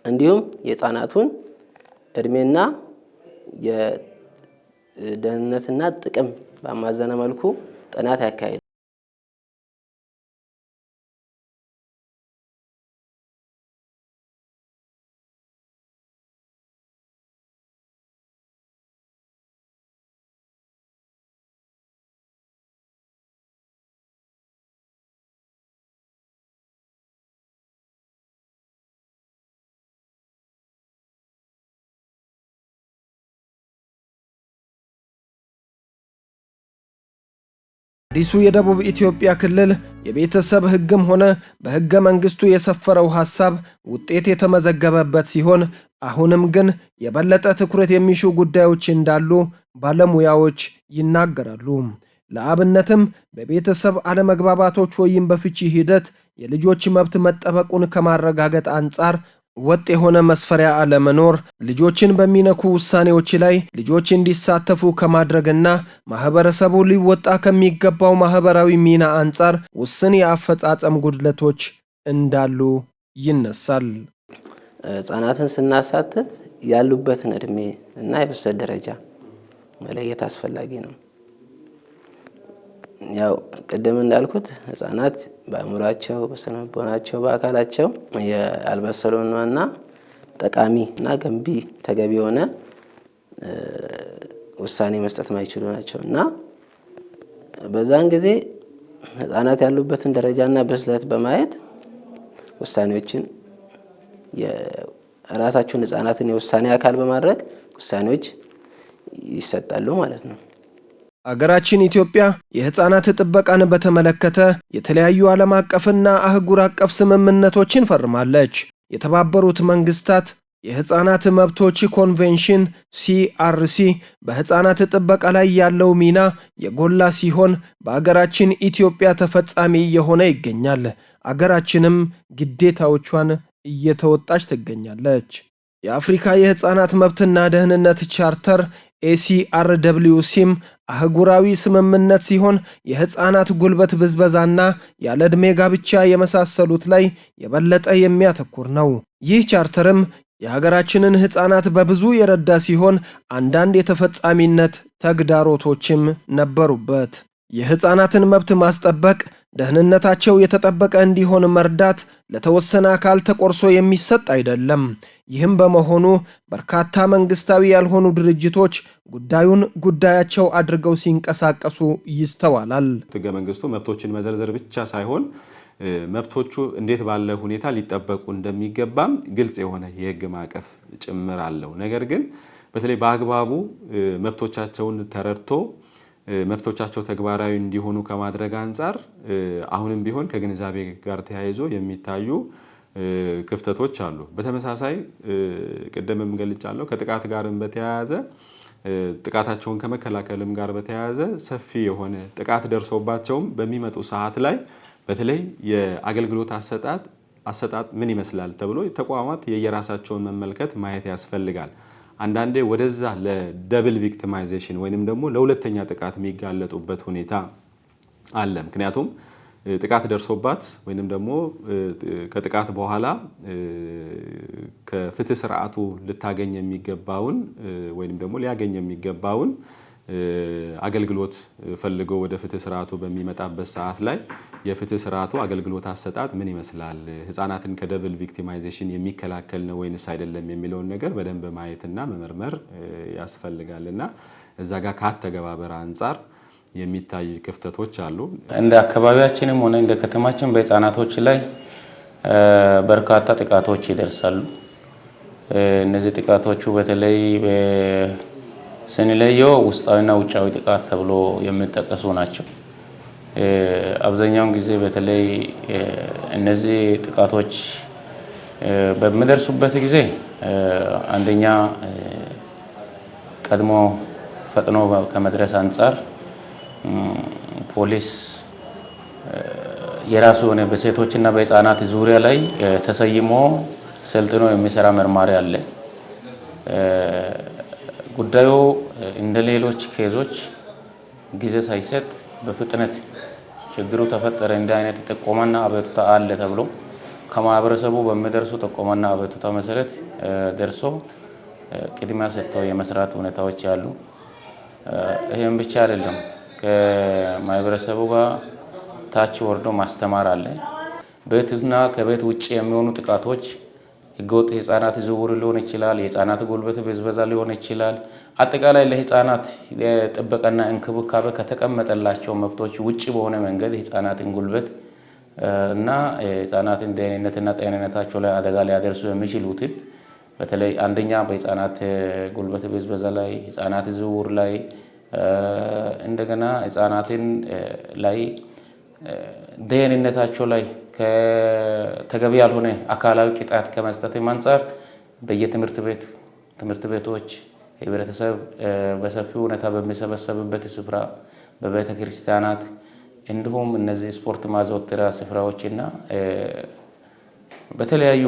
እንዲሁም የህፃናቱን እድሜና የደህንነትና ጥቅም በማዘነ መልኩ ጥናት ያካሂዳል። አዲሱ የደቡብ ኢትዮጵያ ክልል የቤተሰብ ህግም ሆነ በህገ መንግስቱ የሰፈረው ሐሳብ ውጤት የተመዘገበበት ሲሆን አሁንም ግን የበለጠ ትኩረት የሚሹ ጉዳዮች እንዳሉ ባለሙያዎች ይናገራሉ። ለአብነትም በቤተሰብ አለመግባባቶች ወይም በፍቺ ሂደት የልጆች መብት መጠበቁን ከማረጋገጥ አንጻር ወጥ የሆነ መስፈሪያ አለመኖር ልጆችን በሚነኩ ውሳኔዎች ላይ ልጆች እንዲሳተፉ ከማድረግና ማህበረሰቡ ሊወጣ ከሚገባው ማህበራዊ ሚና አንጻር ውስን የአፈጻጸም ጉድለቶች እንዳሉ ይነሳል። ህፃናትን ስናሳትፍ ያሉበትን እድሜ እና የብስለት ደረጃ መለየት አስፈላጊ ነው። ያው ቀደም እንዳልኩት ህፃናት በአእምሯቸው፣ በስነልቦናቸው፣ በአካላቸው ያልበሰሉና ጠቃሚና ገንቢ ተገቢ የሆነ ውሳኔ መስጠት ማይችሉ ናቸውና በዛን ጊዜ ህፃናት ያሉበትን ደረጃና ብስለት በማየት ውሳኔዎችን የራሳቸውን ህፃናትን የውሳኔ አካል በማድረግ ውሳኔዎች ይሰጣሉ ማለት ነው። አገራችን ኢትዮጵያ የህፃናት ጥበቃን በተመለከተ የተለያዩ ዓለም አቀፍና አህጉር አቀፍ ስምምነቶችን ፈርማለች። የተባበሩት መንግስታት የህፃናት መብቶች ኮንቬንሽን CRC በህፃናት ጥበቃ ላይ ያለው ሚና የጎላ ሲሆን በአገራችን ኢትዮጵያ ተፈጻሚ የሆነ ይገኛል። አገራችንም ግዴታዎቿን እየተወጣች ትገኛለች። የአፍሪካ የህፃናት መብትና ደህንነት ቻርተር ACRWCም አህጉራዊ ስምምነት ሲሆን የህፃናት ጉልበት ብዝበዛና ያለዕድሜ ጋብቻ የመሳሰሉት ላይ የበለጠ የሚያተኩር ነው። ይህ ቻርተርም የሀገራችንን ህፃናት በብዙ የረዳ ሲሆን አንዳንድ የተፈጻሚነት ተግዳሮቶችም ነበሩበት። የህፃናትን መብት ማስጠበቅ፣ ደህንነታቸው የተጠበቀ እንዲሆን መርዳት ለተወሰነ አካል ተቆርሶ የሚሰጥ አይደለም። ይህም በመሆኑ በርካታ መንግስታዊ ያልሆኑ ድርጅቶች ጉዳዩን ጉዳያቸው አድርገው ሲንቀሳቀሱ ይስተዋላል። ህገ መንግስቱ መብቶችን መዘርዘር ብቻ ሳይሆን መብቶቹ እንዴት ባለ ሁኔታ ሊጠበቁ እንደሚገባም ግልጽ የሆነ የህግ ማዕቀፍ ጭምር አለው። ነገር ግን በተለይ በአግባቡ መብቶቻቸውን ተረድቶ መብቶቻቸው ተግባራዊ እንዲሆኑ ከማድረግ አንጻር አሁንም ቢሆን ከግንዛቤ ጋር ተያይዞ የሚታዩ ክፍተቶች አሉ። በተመሳሳይ ቀደምም ገልጫለሁ ከጥቃት ጋርም በተያያዘ ጥቃታቸውን ከመከላከልም ጋር በተያያዘ ሰፊ የሆነ ጥቃት ደርሶባቸውም በሚመጡ ሰዓት ላይ በተለይ የአገልግሎት አሰጣጥ ምን ይመስላል ተብሎ ተቋማት የየራሳቸውን መመልከት ማየት ያስፈልጋል። አንዳንዴ ወደዛ ለደብል ቪክቲማይዜሽን ወይንም ደግሞ ለሁለተኛ ጥቃት የሚጋለጡበት ሁኔታ አለ። ምክንያቱም ጥቃት ደርሶባት ወይንም ደግሞ ከጥቃት በኋላ ከፍትህ ስርዓቱ ልታገኝ የሚገባውን ወይንም ደግሞ ሊያገኝ የሚገባውን አገልግሎት ፈልጎ ወደ ፍትህ ስርዓቱ በሚመጣበት ሰዓት ላይ የፍትህ ስርዓቱ አገልግሎት አሰጣጥ ምን ይመስላል፣ ህፃናትን ከደብል ቪክቲማይዜሽን የሚከላከል ነው ወይንስ አይደለም የሚለውን ነገር በደንብ ማየትና መመርመር ያስፈልጋልና እዛ ጋር ካተገባበር አንፃር የሚታይ ክፍተቶች አሉ። እንደ አካባቢያችንም ሆነ እንደ ከተማችን በህፃናቶች ላይ በርካታ ጥቃቶች ይደርሳሉ። እነዚህ ጥቃቶቹ በተለይ ስንለየው ውስጣዊና ውጫዊ ጥቃት ተብሎ የሚጠቀሱ ናቸው። አብዛኛውን ጊዜ በተለይ እነዚህ ጥቃቶች በሚደርሱበት ጊዜ አንደኛ ቀድሞ ፈጥኖ ከመድረስ አንጻር ፖሊስ የራሱ የሆነ በሴቶችና በህፃናት ዙሪያ ላይ ተሰይሞ ሰልጥኖ የሚሰራ መርማሪ አለ። ጉዳዩ እንደ ሌሎች ኬዞች ጊዜ ሳይሰጥ በፍጥነት ችግሩ ተፈጠረ እንደ አይነት ጥቆማና አቤቱታ አለ ተብሎ ከማህበረሰቡ በሚደርሱ ጥቆማና አቤቱታ መሰረት ደርሶ ቅድሚያ ሰጥተው የመስራት ሁኔታዎች አሉ። ይህም ብቻ አይደለም፣ ከማህበረሰቡ ጋር ታች ወርዶ ማስተማር አለ። ቤትና ከቤት ውጭ የሚሆኑ ጥቃቶች ህገወጥ ህፃናት ዝውውር ሊሆን ይችላል፣ የህፃናት ጉልበት ብዝበዛ ሊሆን ይችላል። አጠቃላይ ለህፃናት ጥበቃና እንክብካቤ ከተቀመጠላቸው መብቶች ውጭ በሆነ መንገድ ህፃናትን ጉልበት እና ህፃናትን ደህንነትና ጤንነታቸው ላይ አደጋ ሊያደርሱ የሚችሉትን በተለይ አንደኛ በህፃናት ጉልበት ብዝበዛ ላይ፣ ህፃናት ዝውውር ላይ እንደገና ህፃናትን ላይ ደህንነታቸው ላይ ከተገቢ ያልሆነ አካላዊ ቅጣት ከመስጠት አንጻር በየትምህርት ቤቶች ህብረተሰብ በሰፊው ሁኔታ በሚሰበሰብበት ስፍራ በቤተ ክርስቲያናት እንዲሁም እነዚህ ስፖርት ማዘውተሪያ ስፍራዎችና በተለያዩ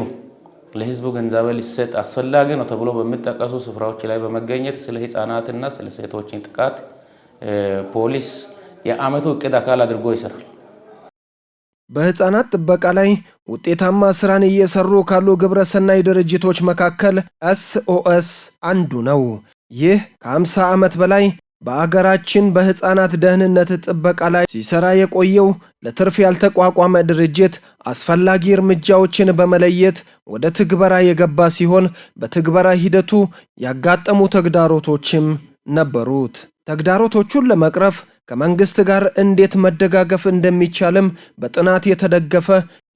ለህዝቡ ገንዘብ ሊሰጥ አስፈላጊ ነው ተብሎ በሚጠቀሱ ስፍራዎች ላይ በመገኘት ስለ ህፃናትና ስለ ሴቶችን ጥቃት ፖሊስ የአመቱ እቅድ አካል አድርጎ ይሰራል። በህፃናት ጥበቃ ላይ ውጤታማ ስራን እየሰሩ ካሉ ግብረሰናይ ድርጅቶች መካከል SOS አንዱ ነው። ይህ ከ50 ዓመት በላይ በአገራችን በህፃናት ደህንነት ጥበቃ ላይ ሲሰራ የቆየው ለትርፍ ያልተቋቋመ ድርጅት አስፈላጊ እርምጃዎችን በመለየት ወደ ትግበራ የገባ ሲሆን በትግበራ ሂደቱ ያጋጠሙ ተግዳሮቶችም ነበሩት። ተግዳሮቶቹን ለመቅረፍ ከመንግስት ጋር እንዴት መደጋገፍ እንደሚቻልም በጥናት የተደገፈ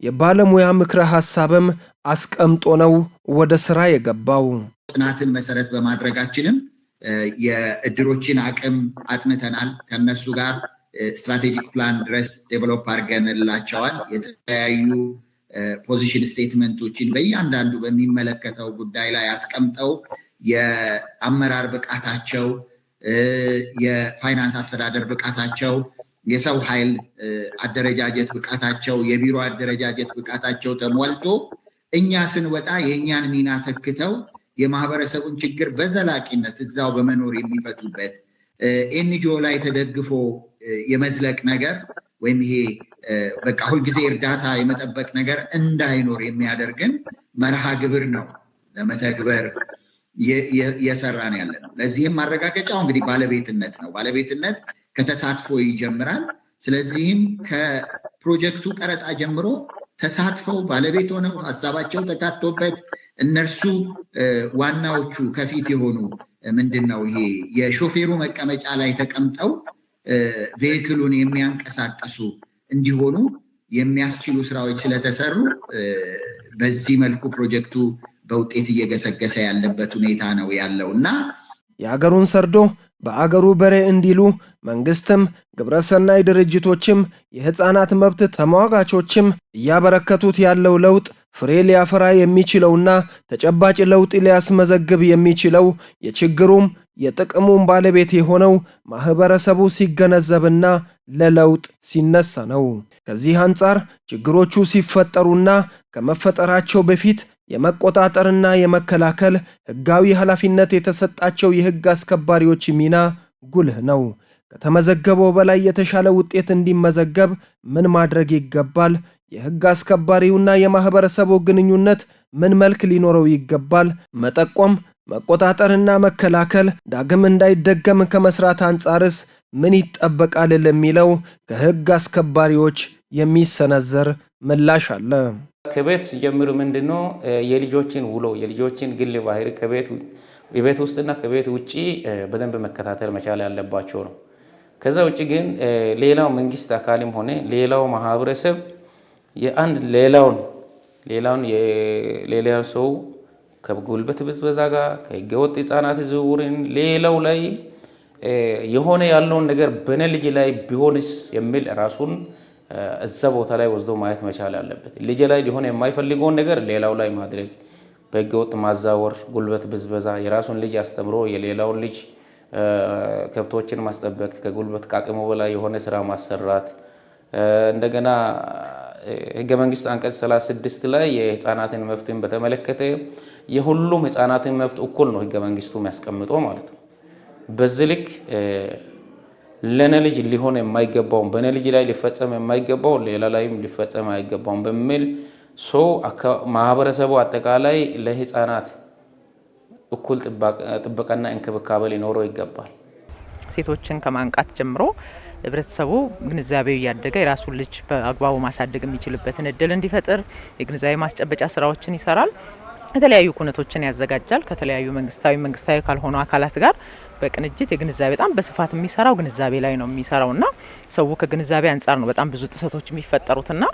የባለሙያ ምክረ ሐሳብም አስቀምጦ ነው ወደ ስራ የገባው። ጥናትን መሰረት በማድረጋችንም የእድሮችን አቅም አጥንተናል። ከነሱ ጋር ስትራቴጂክ ፕላን ድረስ ዴቨሎፕ አድርገንላቸዋል። የተለያዩ ፖዚሽን ስቴትመንቶችን በእያንዳንዱ በሚመለከተው ጉዳይ ላይ አስቀምጠው የአመራር ብቃታቸው፣ የፋይናንስ አስተዳደር ብቃታቸው፣ የሰው ኃይል አደረጃጀት ብቃታቸው፣ የቢሮ አደረጃጀት ብቃታቸው ተሟልቶ እኛ ስንወጣ የእኛን ሚና ተክተው የማህበረሰቡን ችግር በዘላቂነት እዛው በመኖር የሚፈቱበት ኤንጂኦ ላይ ተደግፎ የመዝለቅ ነገር ወይም ይሄ በቃ ሁልጊዜ እርዳታ የመጠበቅ ነገር እንዳይኖር የሚያደርግን መርሃ ግብር ነው ለመተግበር እየሰራን ያለ ነው። ለዚህም ማረጋገጫው እንግዲህ ባለቤትነት ነው። ባለቤትነት ከተሳትፎ ይጀምራል። ስለዚህም ከፕሮጀክቱ ቀረጻ ጀምሮ ተሳትፈው ባለቤት ሆነው ሀሳባቸው ተካቶበት እነርሱ ዋናዎቹ ከፊት የሆኑ ምንድነው ይሄ የሾፌሩ መቀመጫ ላይ ተቀምጠው ቬሂክሉን የሚያንቀሳቅሱ እንዲሆኑ የሚያስችሉ ስራዎች ስለተሰሩ በዚህ መልኩ ፕሮጀክቱ በውጤት እየገሰገሰ ያለበት ሁኔታ ነው ያለው እና የአገሩን ሰርዶ በአገሩ በሬ እንዲሉ መንግስትም ግብረሰናይ ድርጅቶችም የህፃናት መብት ተሟጋቾችም እያበረከቱት ያለው ለውጥ ፍሬ ሊያፈራ የሚችለውና ተጨባጭ ለውጥ ሊያስመዘግብ የሚችለው የችግሩም የጥቅሙም ባለቤት የሆነው ማህበረሰቡ ሲገነዘብና ለለውጥ ሲነሳ ነው። ከዚህ አንጻር ችግሮቹ ሲፈጠሩና ከመፈጠራቸው በፊት የመቆጣጠርና የመከላከል ሕጋዊ ኃላፊነት የተሰጣቸው የሕግ አስከባሪዎች ሚና ጉልህ ነው። ከተመዘገበው በላይ የተሻለ ውጤት እንዲመዘገብ ምን ማድረግ ይገባል? የሕግ አስከባሪውና የማህበረሰቡ ግንኙነት ምን መልክ ሊኖረው ይገባል? መጠቆም፣ መቆጣጠርና መከላከል ዳግም እንዳይደገም ከመስራት አንጻርስ ምን ይጠበቃል ለሚለው ከሕግ አስከባሪዎች የሚሰነዘር ምላሽ አለ። ከቤት ሲጀምሩ ምንድነው የልጆችን ውሎ የልጆችን ግል ባህሪ ከቤት ውስጥና ከቤት ውጪ በደንብ መከታተል መቻል ያለባቸው ነው። ከዛ ውጪ ግን ሌላው መንግስት አካልም ሆነ ሌላው ማህበረሰብ የአንድ ሌላው ሰው ከጉልበት ብዝበዛ ጋር ከህገወጥ ህጻናት ዝውውርን ሌላው ላይ የሆነ ያለውን ነገር በኔ ልጅ ላይ ቢሆንስ የሚል ራሱን እዛ ቦታ ላይ ወስዶ ማየት መቻል አለበት። ልጅ ላይ ሊሆን የማይፈልገውን ነገር ሌላው ላይ ማድረግ፣ በህገወጥ ማዛወር፣ ጉልበት ብዝበዛ፣ የራሱን ልጅ አስተምሮ የሌላውን ልጅ ከብቶችን ማስጠበቅ፣ ከጉልበት ከአቅሙ በላይ የሆነ ስራ ማሰራት። እንደገና ህገ መንግስት አንቀጽ 36 ላይ የህፃናትን መብትን በተመለከተ የሁሉም ህፃናትን መብት እኩል ነው ህገ መንግስቱ የሚያስቀምጠው ማለት ነው። በዚህ ልክ ለኔ ልጅ ሊሆን የማይገባውን በኔ ልጅ ላይ ሊፈጸም የማይገባውን ሌላ ላይም ሊፈጸም አይገባውን በሚል ማህበረሰቡ አጠቃላይ ለህፃናት እኩል ጥበቃና እንክብካቤ ሊኖረው ይገባል። ሴቶችን ከማንቃት ጀምሮ ህብረተሰቡ ግንዛቤው እያደገ የራሱን ልጅ በአግባቡ ማሳደግ የሚችልበትን እድል እንዲፈጥር የግንዛቤ ማስጨበጫ ስራዎችን ይሰራል። የተለያዩ ኩነቶችን ያዘጋጃል። ከተለያዩ መንግስታዊ ካልሆኑ አካላት ጋር በቅንጅት የግንዛቤ በጣም በስፋት የሚሰራው ግንዛቤ ላይ ነው የሚሰራውና ሰው ከግንዛቤ አንጻር ነው በጣም ብዙ ጥሰቶች የሚፈጠሩትና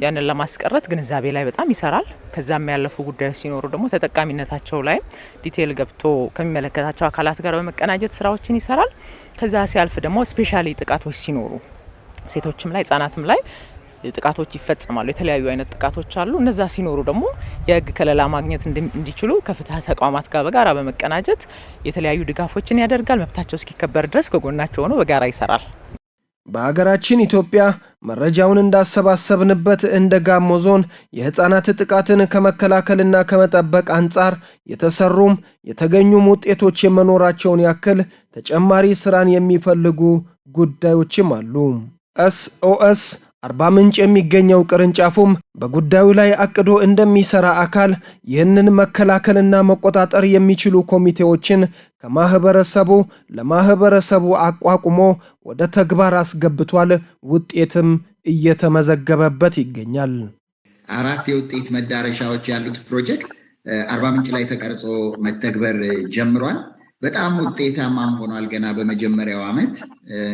ያንን ለማስቀረት ግንዛቤ ላይ በጣም ይሰራል። ከዛም ያለፉ ጉዳዮች ሲኖሩ ደግሞ ተጠቃሚነታቸው ላይ ዲቴል ገብቶ ከሚመለከታቸው አካላት ጋር በመቀናጀት ስራዎችን ይሰራል። ከዛ ሲያልፍ ደግሞ ስፔሻሊ ጥቃቶች ሲኖሩ ሴቶችም ላይ ህጻናትም ላይ ጥቃቶች ይፈጸማሉ። የተለያዩ አይነት ጥቃቶች አሉ። እነዛ ሲኖሩ ደግሞ የህግ ከለላ ማግኘት እንዲችሉ ከፍትህ ተቋማት ጋር በጋራ በመቀናጀት የተለያዩ ድጋፎችን ያደርጋል። መብታቸው እስኪከበር ድረስ ከጎናቸው ሆኖ በጋራ ይሰራል። በሀገራችን ኢትዮጵያ መረጃውን እንዳሰባሰብንበት እንደ ጋሞ ዞን የህፃናት ጥቃትን ከመከላከልና ከመጠበቅ አንጻር የተሰሩም የተገኙም ውጤቶች የመኖራቸውን ያክል ተጨማሪ ስራን የሚፈልጉ ጉዳዮችም አሉ። SOS አርባ ምንጭ የሚገኘው ቅርንጫፉም በጉዳዩ ላይ አቅዶ እንደሚሰራ አካል ይህንን መከላከልና መቆጣጠር የሚችሉ ኮሚቴዎችን ለማህበረሰቡ አቋቁሞ ወደ ተግባር አስገብቷል። ውጤትም እየተመዘገበበት ይገኛል። 4 የውጤት መዳረሻዎች ያሉት ፕሮጀክት አርባ ምንጭ ላይ ተቀርጾ መተግበር ጀምሯል። በጣም ውጤታማም ሆኗል። ገና በመጀመሪያው ዓመት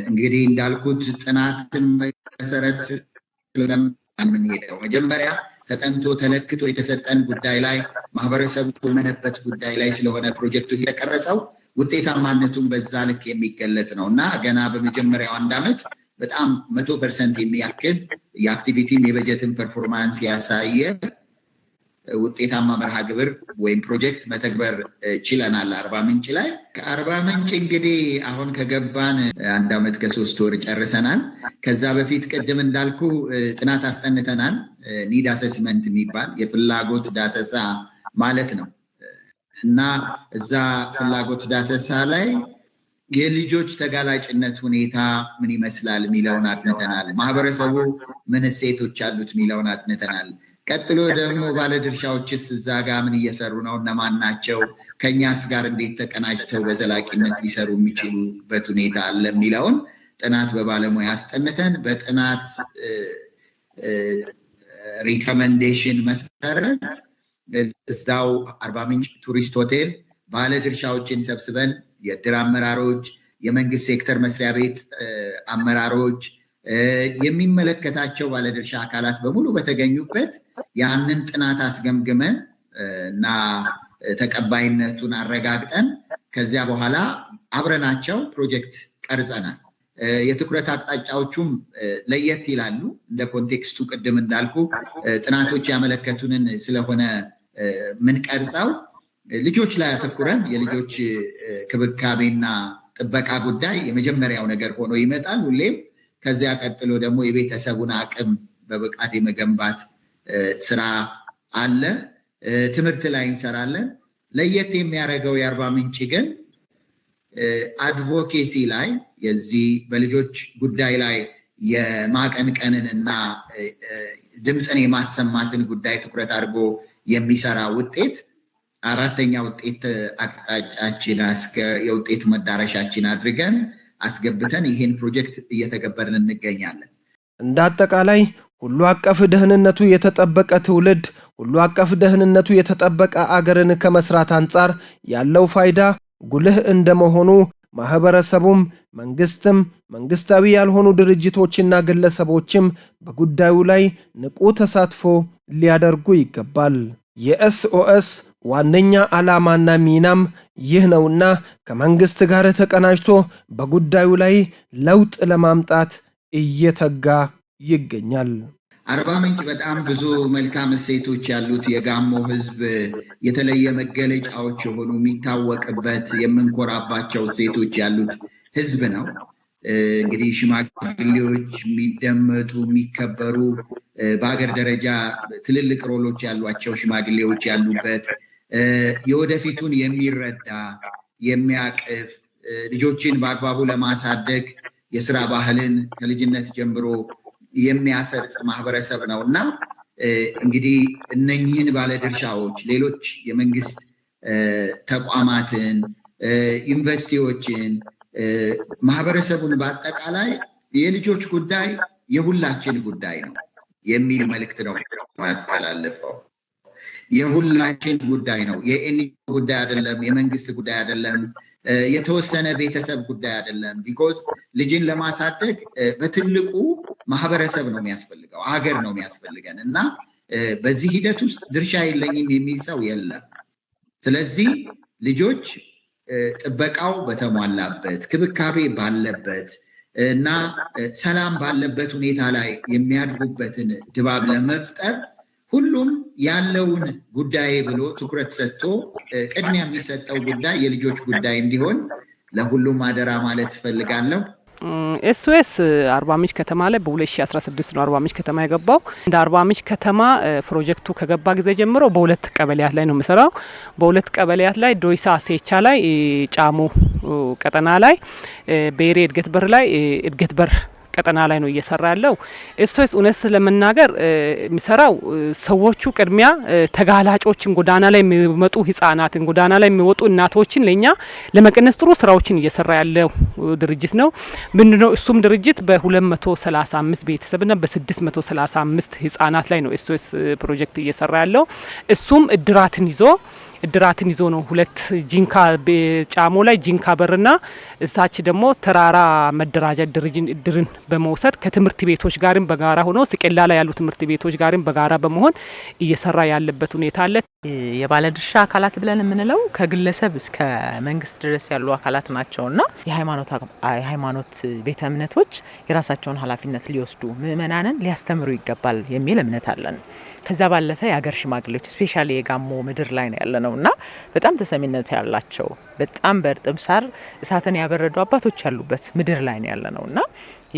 እንግዲህ እንዳልኩት ጥናትን መሰረት ስለምንሄደው መጀመሪያ ተጠንቶ ተለክቶ የተሰጠን ጉዳይ ላይ ማህበረሰቡ የመነበት ጉዳይ ላይ ስለሆነ ፕሮጀክቱ የተቀረጸው ውጤታማነቱን በዛ ልክ የሚገለጽ ነው እና ገና በመጀመሪያው 1 ዓመት በጣም 100% የሚያክል የአክቲቪቲም የበጀትን ፐርፎርማንስ ያሳየ ውጤታማ መርሃ ግብር ወይም ፕሮጀክት መተግበር ችለናል አርባ ምንጭ ላይ። ከአርባ ምንጭ እንግዲህ አሁን ከገባን 1 ዓመት ከ3 ወር ጨርሰናል። ከዛ በፊት ቅድም እንዳልኩ ጥናት አስጠንተናል። ኒድ አሰስመንት የሚባል የፍላጎት ዳሰሳ ማለት ነው እና እዛ ፍላጎት ዳሰሳ ላይ የልጆች ተጋላጭነት ሁኔታ ምን ይመስላል የሚለውን አጥንተናል። ማህበረሰቡ ምን እሴቶች አሉት የሚለውን አጥንተናል። ቀጥሎ ደግሞ ባለድርሻዎችስ እዛ ጋር ምን እየሰሩ ነው? እነማን ናቸው? ከኛስ ጋር እንዴት ተቀናጅተው በዘላቂነት ሊሰሩ የሚችሉበት ሁኔታ አለ የሚለውን ጥናት በባለሙያ አስጠንተን በጥናት ሪኮመንዴሽን መሰረት እዛው አርባ ምንጭ ቱሪስት ሆቴል ባለድርሻዎችን ሰብስበን የእድር አመራሮች፣ የመንግስት ሴክተር መስሪያ ቤት አመራሮች፣ የሚመለከታቸው ባለድርሻ አካላት በሙሉ በተገኙበት ያንን ጥናት አስገምግመን እና ተቀባይነቱን አረጋግጠን ከዚያ በኋላ አብረናቸው ፕሮጀክት ቀርጸናል። የትኩረት አቅጣጫዎቹም ለየት ይላሉ። እንደ ኮንቴክስቱ ቅድም እንዳልኩ ጥናቶች ያመለከቱንን ስለሆነ ምን ቀርጸው ልጆች ላይ አተኩረን የልጆች ክብካቤና ጥበቃ ጉዳይ የመጀመሪያው ነገር ሆኖ ይመጣል ሁሌም። ከዚያ ቀጥሎ ደግሞ የቤተሰቡን አቅም በብቃት የመገንባት ስራ አለ። ትምህርት ላይ እንሰራለን። ለየት የሚያደርገው የአርባ ምንጭ ግን አድቮኬሲ ላይ የዚህ በልጆች ጉዳይ ላይ የማቀንቀንን እና ድምፅን የማሰማትን ጉዳይ ትኩረት አድርጎ የሚሰራ ውጤት አራተኛ ውጤት አቅጣጫችን የውጤት መዳረሻችን አድርገን አስገብተን ይህን ፕሮጀክት እየተገበርን እንገኛለን። እንደ አጠቃላይ ሁሉ አቀፍ ደህንነቱ የተጠበቀ ትውልድ፣ ሁሉ አቀፍ ደህንነቱ የተጠበቀ አገርን ከመስራት አንጻር ያለው ፋይዳ ጉልህ እንደመሆኑ ማህበረሰቡም መንግስትም መንግስታዊ ያልሆኑ ድርጅቶችና ግለሰቦችም በጉዳዩ ላይ ንቁ ተሳትፎ ሊያደርጉ ይገባል። የኤስኦኤስ ዋነኛ ዓላማና ሚናም ይህ ነውና ከመንግስት ጋር ተቀናጅቶ በጉዳዩ ላይ ለውጥ ለማምጣት እየተጋ ይገኛል። አርባ ምንጭ በጣም ብዙ መልካም እሴቶች ያሉት የጋሞ ህዝብ የተለየ መገለጫዎች የሆኑ የሚታወቅበት የምንኮራባቸው እሴቶች ያሉት ህዝብ ነው። እንግዲህ ሽማግሌዎች የሚደመጡ የሚከበሩ በሀገር ደረጃ ትልልቅ ሮሎች ያሏቸው ሽማግሌዎች ያሉበት የወደፊቱን የሚረዳ የሚያቅፍ ልጆችን በአግባቡ ለማሳደግ የስራ ባህልን ከልጅነት ጀምሮ የሚያሰርጽ ማህበረሰብ ነው እና እንግዲህ እነኚህን ባለድርሻዎች ሌሎች የመንግስት ተቋማትን፣ ዩኒቨርሲቲዎችን፣ ማህበረሰቡን በአጠቃላይ የልጆች ጉዳይ የሁላችን ጉዳይ ነው የሚል መልእክት ነው ማስተላለፈው። የሁላችን ጉዳይ ነው። የኤንጂኦ ጉዳይ አይደለም፣ የመንግስት ጉዳይ አይደለም፣ የተወሰነ ቤተሰብ ጉዳይ አይደለም። ቢኮዝ ልጅን ለማሳደግ በትልቁ ማህበረሰብ ነው የሚያስፈልገው፣ ሀገር ነው የሚያስፈልገን እና በዚህ ሂደት ውስጥ ድርሻ የለኝም የሚል ሰው የለም። ስለዚህ ልጆች ጥበቃው በተሟላበት ክብካቤ ባለበት እና ሰላም ባለበት ሁኔታ ላይ የሚያድጉበትን ድባብ ለመፍጠር ሁሉም ያለውን ጉዳይ ብሎ ትኩረት ሰጥቶ ቅድሚያ የሚሰጠው ጉዳይ የልጆች ጉዳይ እንዲሆን ለሁሉም አደራ ማለት እፈልጋለሁ። ኤስኦኤስ አርባ ምንጭ ከተማ ላይ በ2016 ነው አርባ ምንጭ ከተማ የገባው። እንደ አርባ ምንጭ ከተማ ፕሮጀክቱ ከገባ ጊዜ ጀምሮ በሁለት ቀበሌያት ላይ ነው የምሰራው። በሁለት ቀበሌያት ላይ ዶይሳ ሴቻ ላይ፣ ጫሞ ቀጠና ላይ፣ ቤሬ እድገት በር ላይ እድገት በር ቀጠና ላይ ነው እየሰራ ያለው። ኤስኦኤስ እውነት ስለመናገር የሚሰራው ሰዎቹ ቅድሚያ ተጋላጮችን፣ ጎዳና ላይ የሚመጡ ህጻናትን፣ ጎዳና ላይ የሚወጡ እናቶችን ለኛ ለመቀነስ ጥሩ ስራዎችን እየሰራ ያለው ድርጅት ነው። ምንድነው እሱም ድርጅት በ235 ቤተሰብና በ635 ህጻናት ላይ ነው ኤስኦኤስ ፕሮጀክት እየሰራ ያለው። እሱም እድራትን ይዞ ነው። ሁለት ጂንካ ጫሞ ላይ ጂንካ በርና እሳች ደግሞ ተራራ መደራጃት ድርን በመውሰድ ከትምህርት ቤቶች ጋርም በጋራ ሆኖ ስቄላ ላይ ያሉ ትምህርት ቤቶች ጋርም በጋራ በመሆን እየሰራ ያለበት ሁኔታ አለ። የባለድርሻ አካላት ብለን የምንለው ከግለሰብ እስከ መንግስት ድረስ ያሉ አካላት ናቸውና የሃይማኖት ቤተ እምነቶች የራሳቸውን ኃላፊነት ሊወስዱ ምእመናንን ሊያስተምሩ ይገባል የሚል እምነት አለን። ከዛ ባለፈ የሀገር ሽማግሌዎች ስፔሻሊ የጋሞ ምድር ላይ ነው ያለነውና በጣም ተሰሚነት ያላቸው በጣም በእርጥብ ሳር እሳትን ያበረዱ አባቶች ያሉበት ምድር ላይ ነው ያለነውና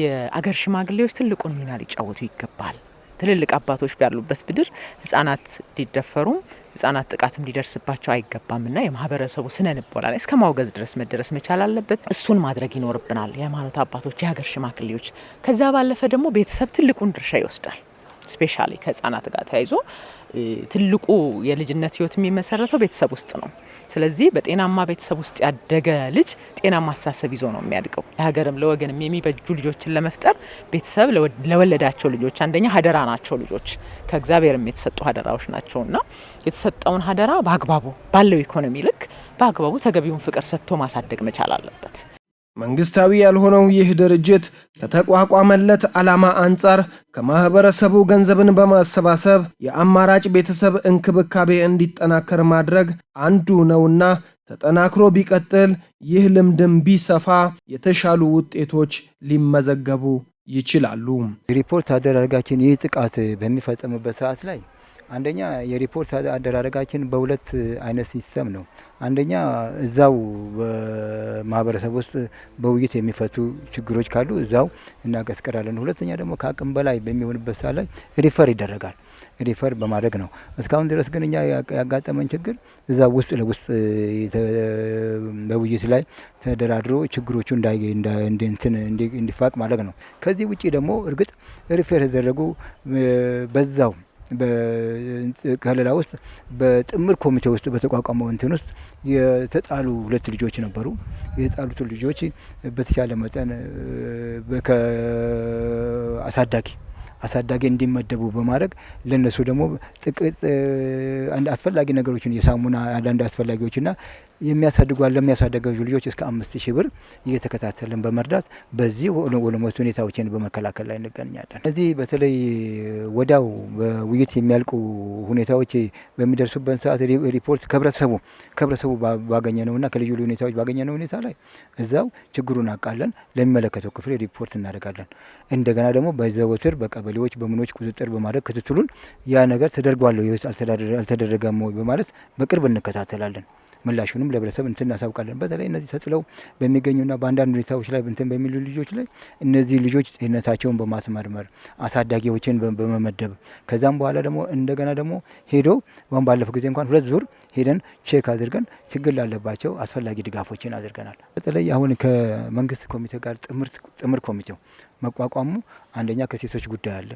የሀገር ሽማግሌዎች ትልቁን ሚና ሊጫወቱ ይገባል። ትልልቅ አባቶች ባሉበት ምድር ህጻናት ሊደፈሩም ህጻናት ጥቃትም ሊደርስባቸው አይገባምና የማህበረሰቡ ስነ ልቦና ላይ እስከ ማውገዝ ድረስ መደረስ መቻል አለበት። እሱን ማድረግ ይኖርብናል የሃይማኖት አባቶች፣ የሀገር ሽማግሌዎች። ከዛ ባለፈ ደግሞ ቤተሰብ ትልቁን ድርሻ ይወስዳል። ስፔሻሊ ከህጻናት ጋር ተያይዞ ትልቁ የልጅነት ህይወት የሚመሰረተው ቤተሰብ ውስጥ ነው። ስለዚህ በጤናማ ቤተሰብ ውስጥ ያደገ ልጅ ጤናማ አስተሳሰብ ይዞ ነው የሚያድገው። ለሀገርም ለወገንም የሚበጁ ልጆችን ለመፍጠር ቤተሰብ ለወለዳቸው ልጆች አንደኛ ሀደራ ናቸው። ልጆች ከእግዚአብሔርም የተሰጡ ሀደራዎች ናቸውና የተሰጠውን ሀደራ በአግባቡ ባለው ኢኮኖሚ ልክ በአግባቡ ተገቢውን ፍቅር ሰጥቶ ማሳደግ መቻል አለበት። መንግስታዊ ያልሆነው ይህ ድርጅት ከተቋቋመለት ዓላማ አንጻር ከማህበረሰቡ ገንዘብን በማሰባሰብ የአማራጭ ቤተሰብ እንክብካቤ እንዲጠናከር ማድረግ አንዱ ነውና ተጠናክሮ ቢቀጥል ይህ ልምድም ቢሰፋ የተሻሉ ውጤቶች ሊመዘገቡ ይችላሉ። ሪፖርት አደራረጋችን ይህ ጥቃት በሚፈጸምበት ሰዓት ላይ አንደኛ የሪፖርት አደራረጋችን በሁለት አይነት ሲስተም ነው። አንደኛ እዛው በማህበረሰብ ውስጥ በውይይት የሚፈቱ ችግሮች ካሉ እዛው እናቀስቀራለን። ሁለተኛ ደግሞ ከአቅም በላይ በሚሆንበት ሰዓት ላይ ሪፈር ይደረጋል። ሪፈር በማድረግ ነው። እስካሁን ድረስ ግን እኛ ያጋጠመን ችግር እዛ ውስጥ ለውስጥ በውይይት ላይ ተደራድሮ ችግሮቹ እንዲፋቅ ማድረግ ነው። ከዚህ ውጪ ደግሞ እርግጥ ሪፈር የተደረጉ በዛው በከለላ ውስጥ በጥምር ኮሚቴ ውስጥ በተቋቋመው እንትን ውስጥ የተጣሉ 2 ልጆች ነበሩ። የተጣሉት ልጆች በተቻለ መጠን አሳዳጊ እንዲመደቡ በማድረግ ለነሱ ደግሞ አስፈላጊ ነገሮችን የሳሙና አንዳንድ አስፈላጊዎችና ለሚያሳድጓቸው ልጆች እስከ 5000 ብር እየተከታተልን በመርዳት በዚህ ወለሞት ሁኔታዎችን በመከላከል ላይ እንገኛለን። እዚህ በተለይ ወዲያው በውይይት የሚያልቁ ሁኔታዎች በሚደርሱበት ሰዓት ሪፖርት ከህብረተሰቡ ባገኘነውና ከልዩ ሁኔታዎች ባገኘነው ሁኔታ ላይ እዛው ችግሩን አቃለን ለሚመለከተው ክፍል ሪፖርት እናደርጋለን። እንደገና ደግሞ በዘወትር በቀበሌዎች በምኖች ቁጥጥር በማድረግ ክትትሉን ያ ነገር ተደርጓል አልተደረገም በማለት በቅርብ እንከታተላለን። ምላሹንም ለህብረተሰብ እናሳውቃለን። በተለይ እነዚህ ተጥለው በሚገኙና በአንዳንድ ሁኔታዎች ላይ በሚሉ ልጆች ላይ እነዚህ ልጆች ጤንነታቸውን በማስመርመር አሳዳጊዎችን በመመደብ ከዛም በኋላ ደግሞ እንደገና ደግሞ ሄዶ ባለፈው ጊዜ እንኳን 2 ዙር ሄደን ቼክ አድርገን ችግር ላለባቸው አስፈላጊ ድጋፎችን አድርገናል። በተለይ አሁን ከመንግስት ኮሚቴ ጋር ጥምር ኮሚቴው መቋቋሙ አንደኛ ከሴቶች ጉዳይ አለ፣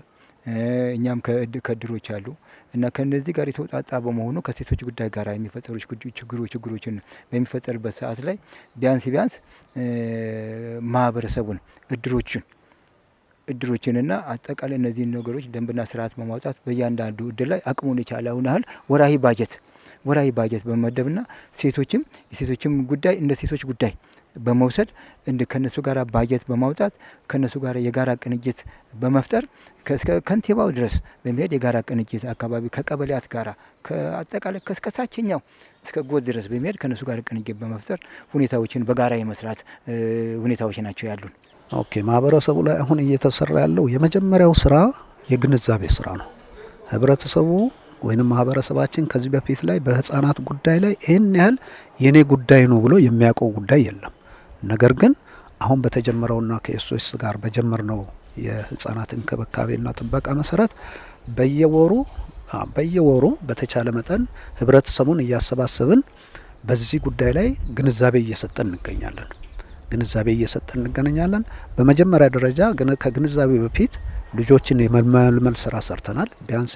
እኛም ከእድሮች አሉ እና ከነዚህ ጋር የተውጣጣ በመሆኑ ከሴቶች ጉዳይ ጋር የሚፈጠሩ ችግሮችን በሚፈጠርበት ሰዓት ላይ ቢያንስ ማህበረሰቡን እድሮችንና አጠቃላይ እነዚህ ነገሮች ደንብና ስርዓት በማውጣት በእያንዳንዱ እድር ላይ አቅሙን የቻለውን ያህል ወራሂ ባጀት በመመደብና የሴቶችም ጉዳይ እንደ ሴቶች ጉዳይ በመውሰድ ከነሱ ጋር ባጀት በማውጣት ከነሱ ጋር የጋራ ቅንጅት በመፍጠር እስከ ከንቲባው ድረስ በመሄድ የጋራ ቅንጅት አካባቢ ከቀበሌያት ጋራ ከአጠቃላይ ከስከታችኛው እስከ ጎጥ ድረስ በመሄድ ከነሱ ጋር ቅንጅት በመፍጠር ሁኔታዎችን በጋራ የመስራት ሁኔታዎች ናቸው ያሉን። ኦኬ፣ ማህበረሰቡ ላይ አሁን እየተሰራ ያለው የመጀመሪያው ስራ የግንዛቤ ስራ ነው። ህብረተሰቡ ወይንም ማህበረሰባችን ከዚህ በፊት ላይ በህፃናት ጉዳይ ላይ ይህን ያህል የኔ ጉዳይ ነው ብሎ የሚያውቀው ጉዳይ የለም። ነገር ግን አሁን በተጀመረውና ከኤስኦኤስ ጋር በጀመርነው የህፃናት እንክብካቤና ጥበቃ መሰረት በየወሩ በተቻለ መጠን ህብረተሰቡን እያሰባሰብን በዚህ ጉዳይ ላይ ግንዛቤ እየሰጠን እንገኛለን። በመጀመሪያ ደረጃ ከግንዛቤ በፊት ልጆችን የመልመል ስራ ሰርተናል። ቢያንስ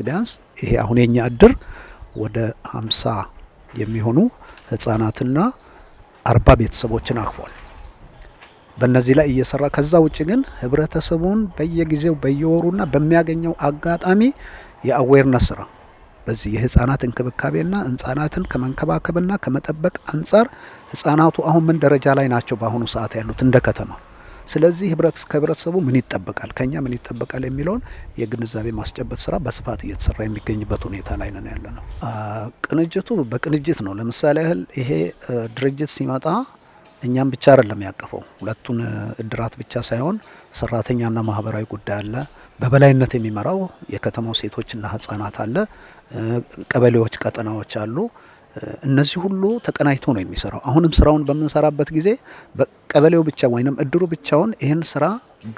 ይሄ አሁን የኛ እድር ወደ 50 የሚሆኑ ህፃናትና 40 ቤተሰቦችን አቅፏል። በእነዚህ ላይ እየሰራ ከዛ ውጭ ግን ህብረተሰቡን በየጊዜው በየወሩና በሚያገኘው አጋጣሚ የአዌርነስ ስራ በዚህ የህፃናት እንክብካቤና ህፃናትን ከመንከባከብና ከመጠበቅ አንጻር ህፃናቱ አሁን ምን ደረጃ ላይ ናቸው በአሁኑ ሰዓት ያሉት እንደ ከተማ። ስለዚህ ከህብረተሰቡ ምን ይጠበቃል፣ ከኛ ምን ይጠበቃል የሚለውን የግንዛቤ ማስጨበጥ ስራ በስፋት እየተሰራ የሚገኝበት ሁኔታ ላይ ነን ያለ ነው። ቅንጅቱ በቅንጅት ነው። ለምሳሌ ያህል ይሄ ድርጅት ሲመጣ እኛም ብቻ አይደለም ያቀፈው፣ ሁለቱን እድራት ብቻ ሳይሆን ሰራተኛና ማህበራዊ ጉዳይ አለ፣ በበላይነት የሚመራው የከተማው ሴቶችና ህፃናት አለ፣ ቀበሌዎች፣ ቀጠናዎች አሉ። እነዚህ ሁሉ ተቀናይቶ ነው የሚሰራው። አሁንም ስራውን በምንሰራበት ጊዜ በቀበሌው ብቻ ወይንም እድሩ ብቻውን ይህን ስራ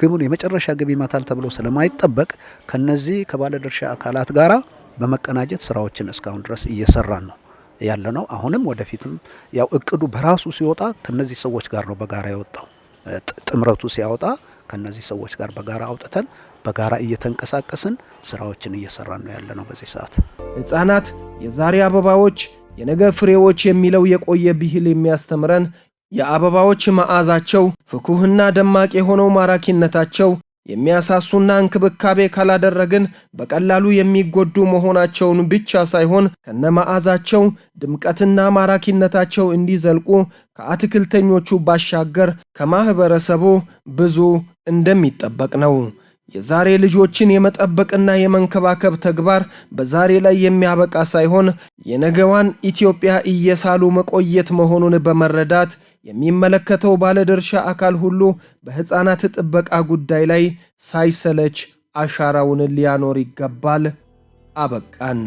ግቡን የመጨረሻ ግብ ይመታል ተብሎ ስለማይጠበቅ ከነዚህ ከባለድርሻ አካላት ጋራ በመቀናጀት ስራዎችን እስካሁን ድረስ እየሰራን ነው ያለ ነው። አሁንም ወደፊትም ያው እቅዱ በራሱ ሲወጣ ከነዚህ ሰዎች ጋር ነው በጋራ የወጣው። ጥምረቱ ሲያወጣ ከነዚህ ሰዎች ጋር በጋራ አውጥተን በጋራ እየተንቀሳቀስን ስራዎችን እየሰራን ነው ያለ ነው። በዚህ ሰዓት ህፃናት የዛሬ አበባዎች የነገ ፍሬዎች የሚለው የቆየ ብሂል የሚያስተምረን የአበባዎች መዓዛቸው ፍኩህና ደማቅ የሆነው ማራኪነታቸው የሚያሳሱና እንክብካቤ ካላደረግን በቀላሉ የሚጎዱ መሆናቸውን ብቻ ሳይሆን ከነመዓዛቸው ድምቀትና ማራኪነታቸው እንዲዘልቁ ከአትክልተኞቹ ባሻገር ከማህበረሰቡ ብዙ እንደሚጠበቅ ነው። የዛሬ ልጆችን የመጠበቅና የመንከባከብ ተግባር በዛሬ ላይ የሚያበቃ ሳይሆን የነገዋን ኢትዮጵያ እየሳሉ መቆየት መሆኑን በመረዳት የሚመለከተው ባለድርሻ አካል ሁሉ በህፃናት ጥበቃ ጉዳይ ላይ ሳይሰለች አሻራውን ሊያኖር ይገባል። አበቃን።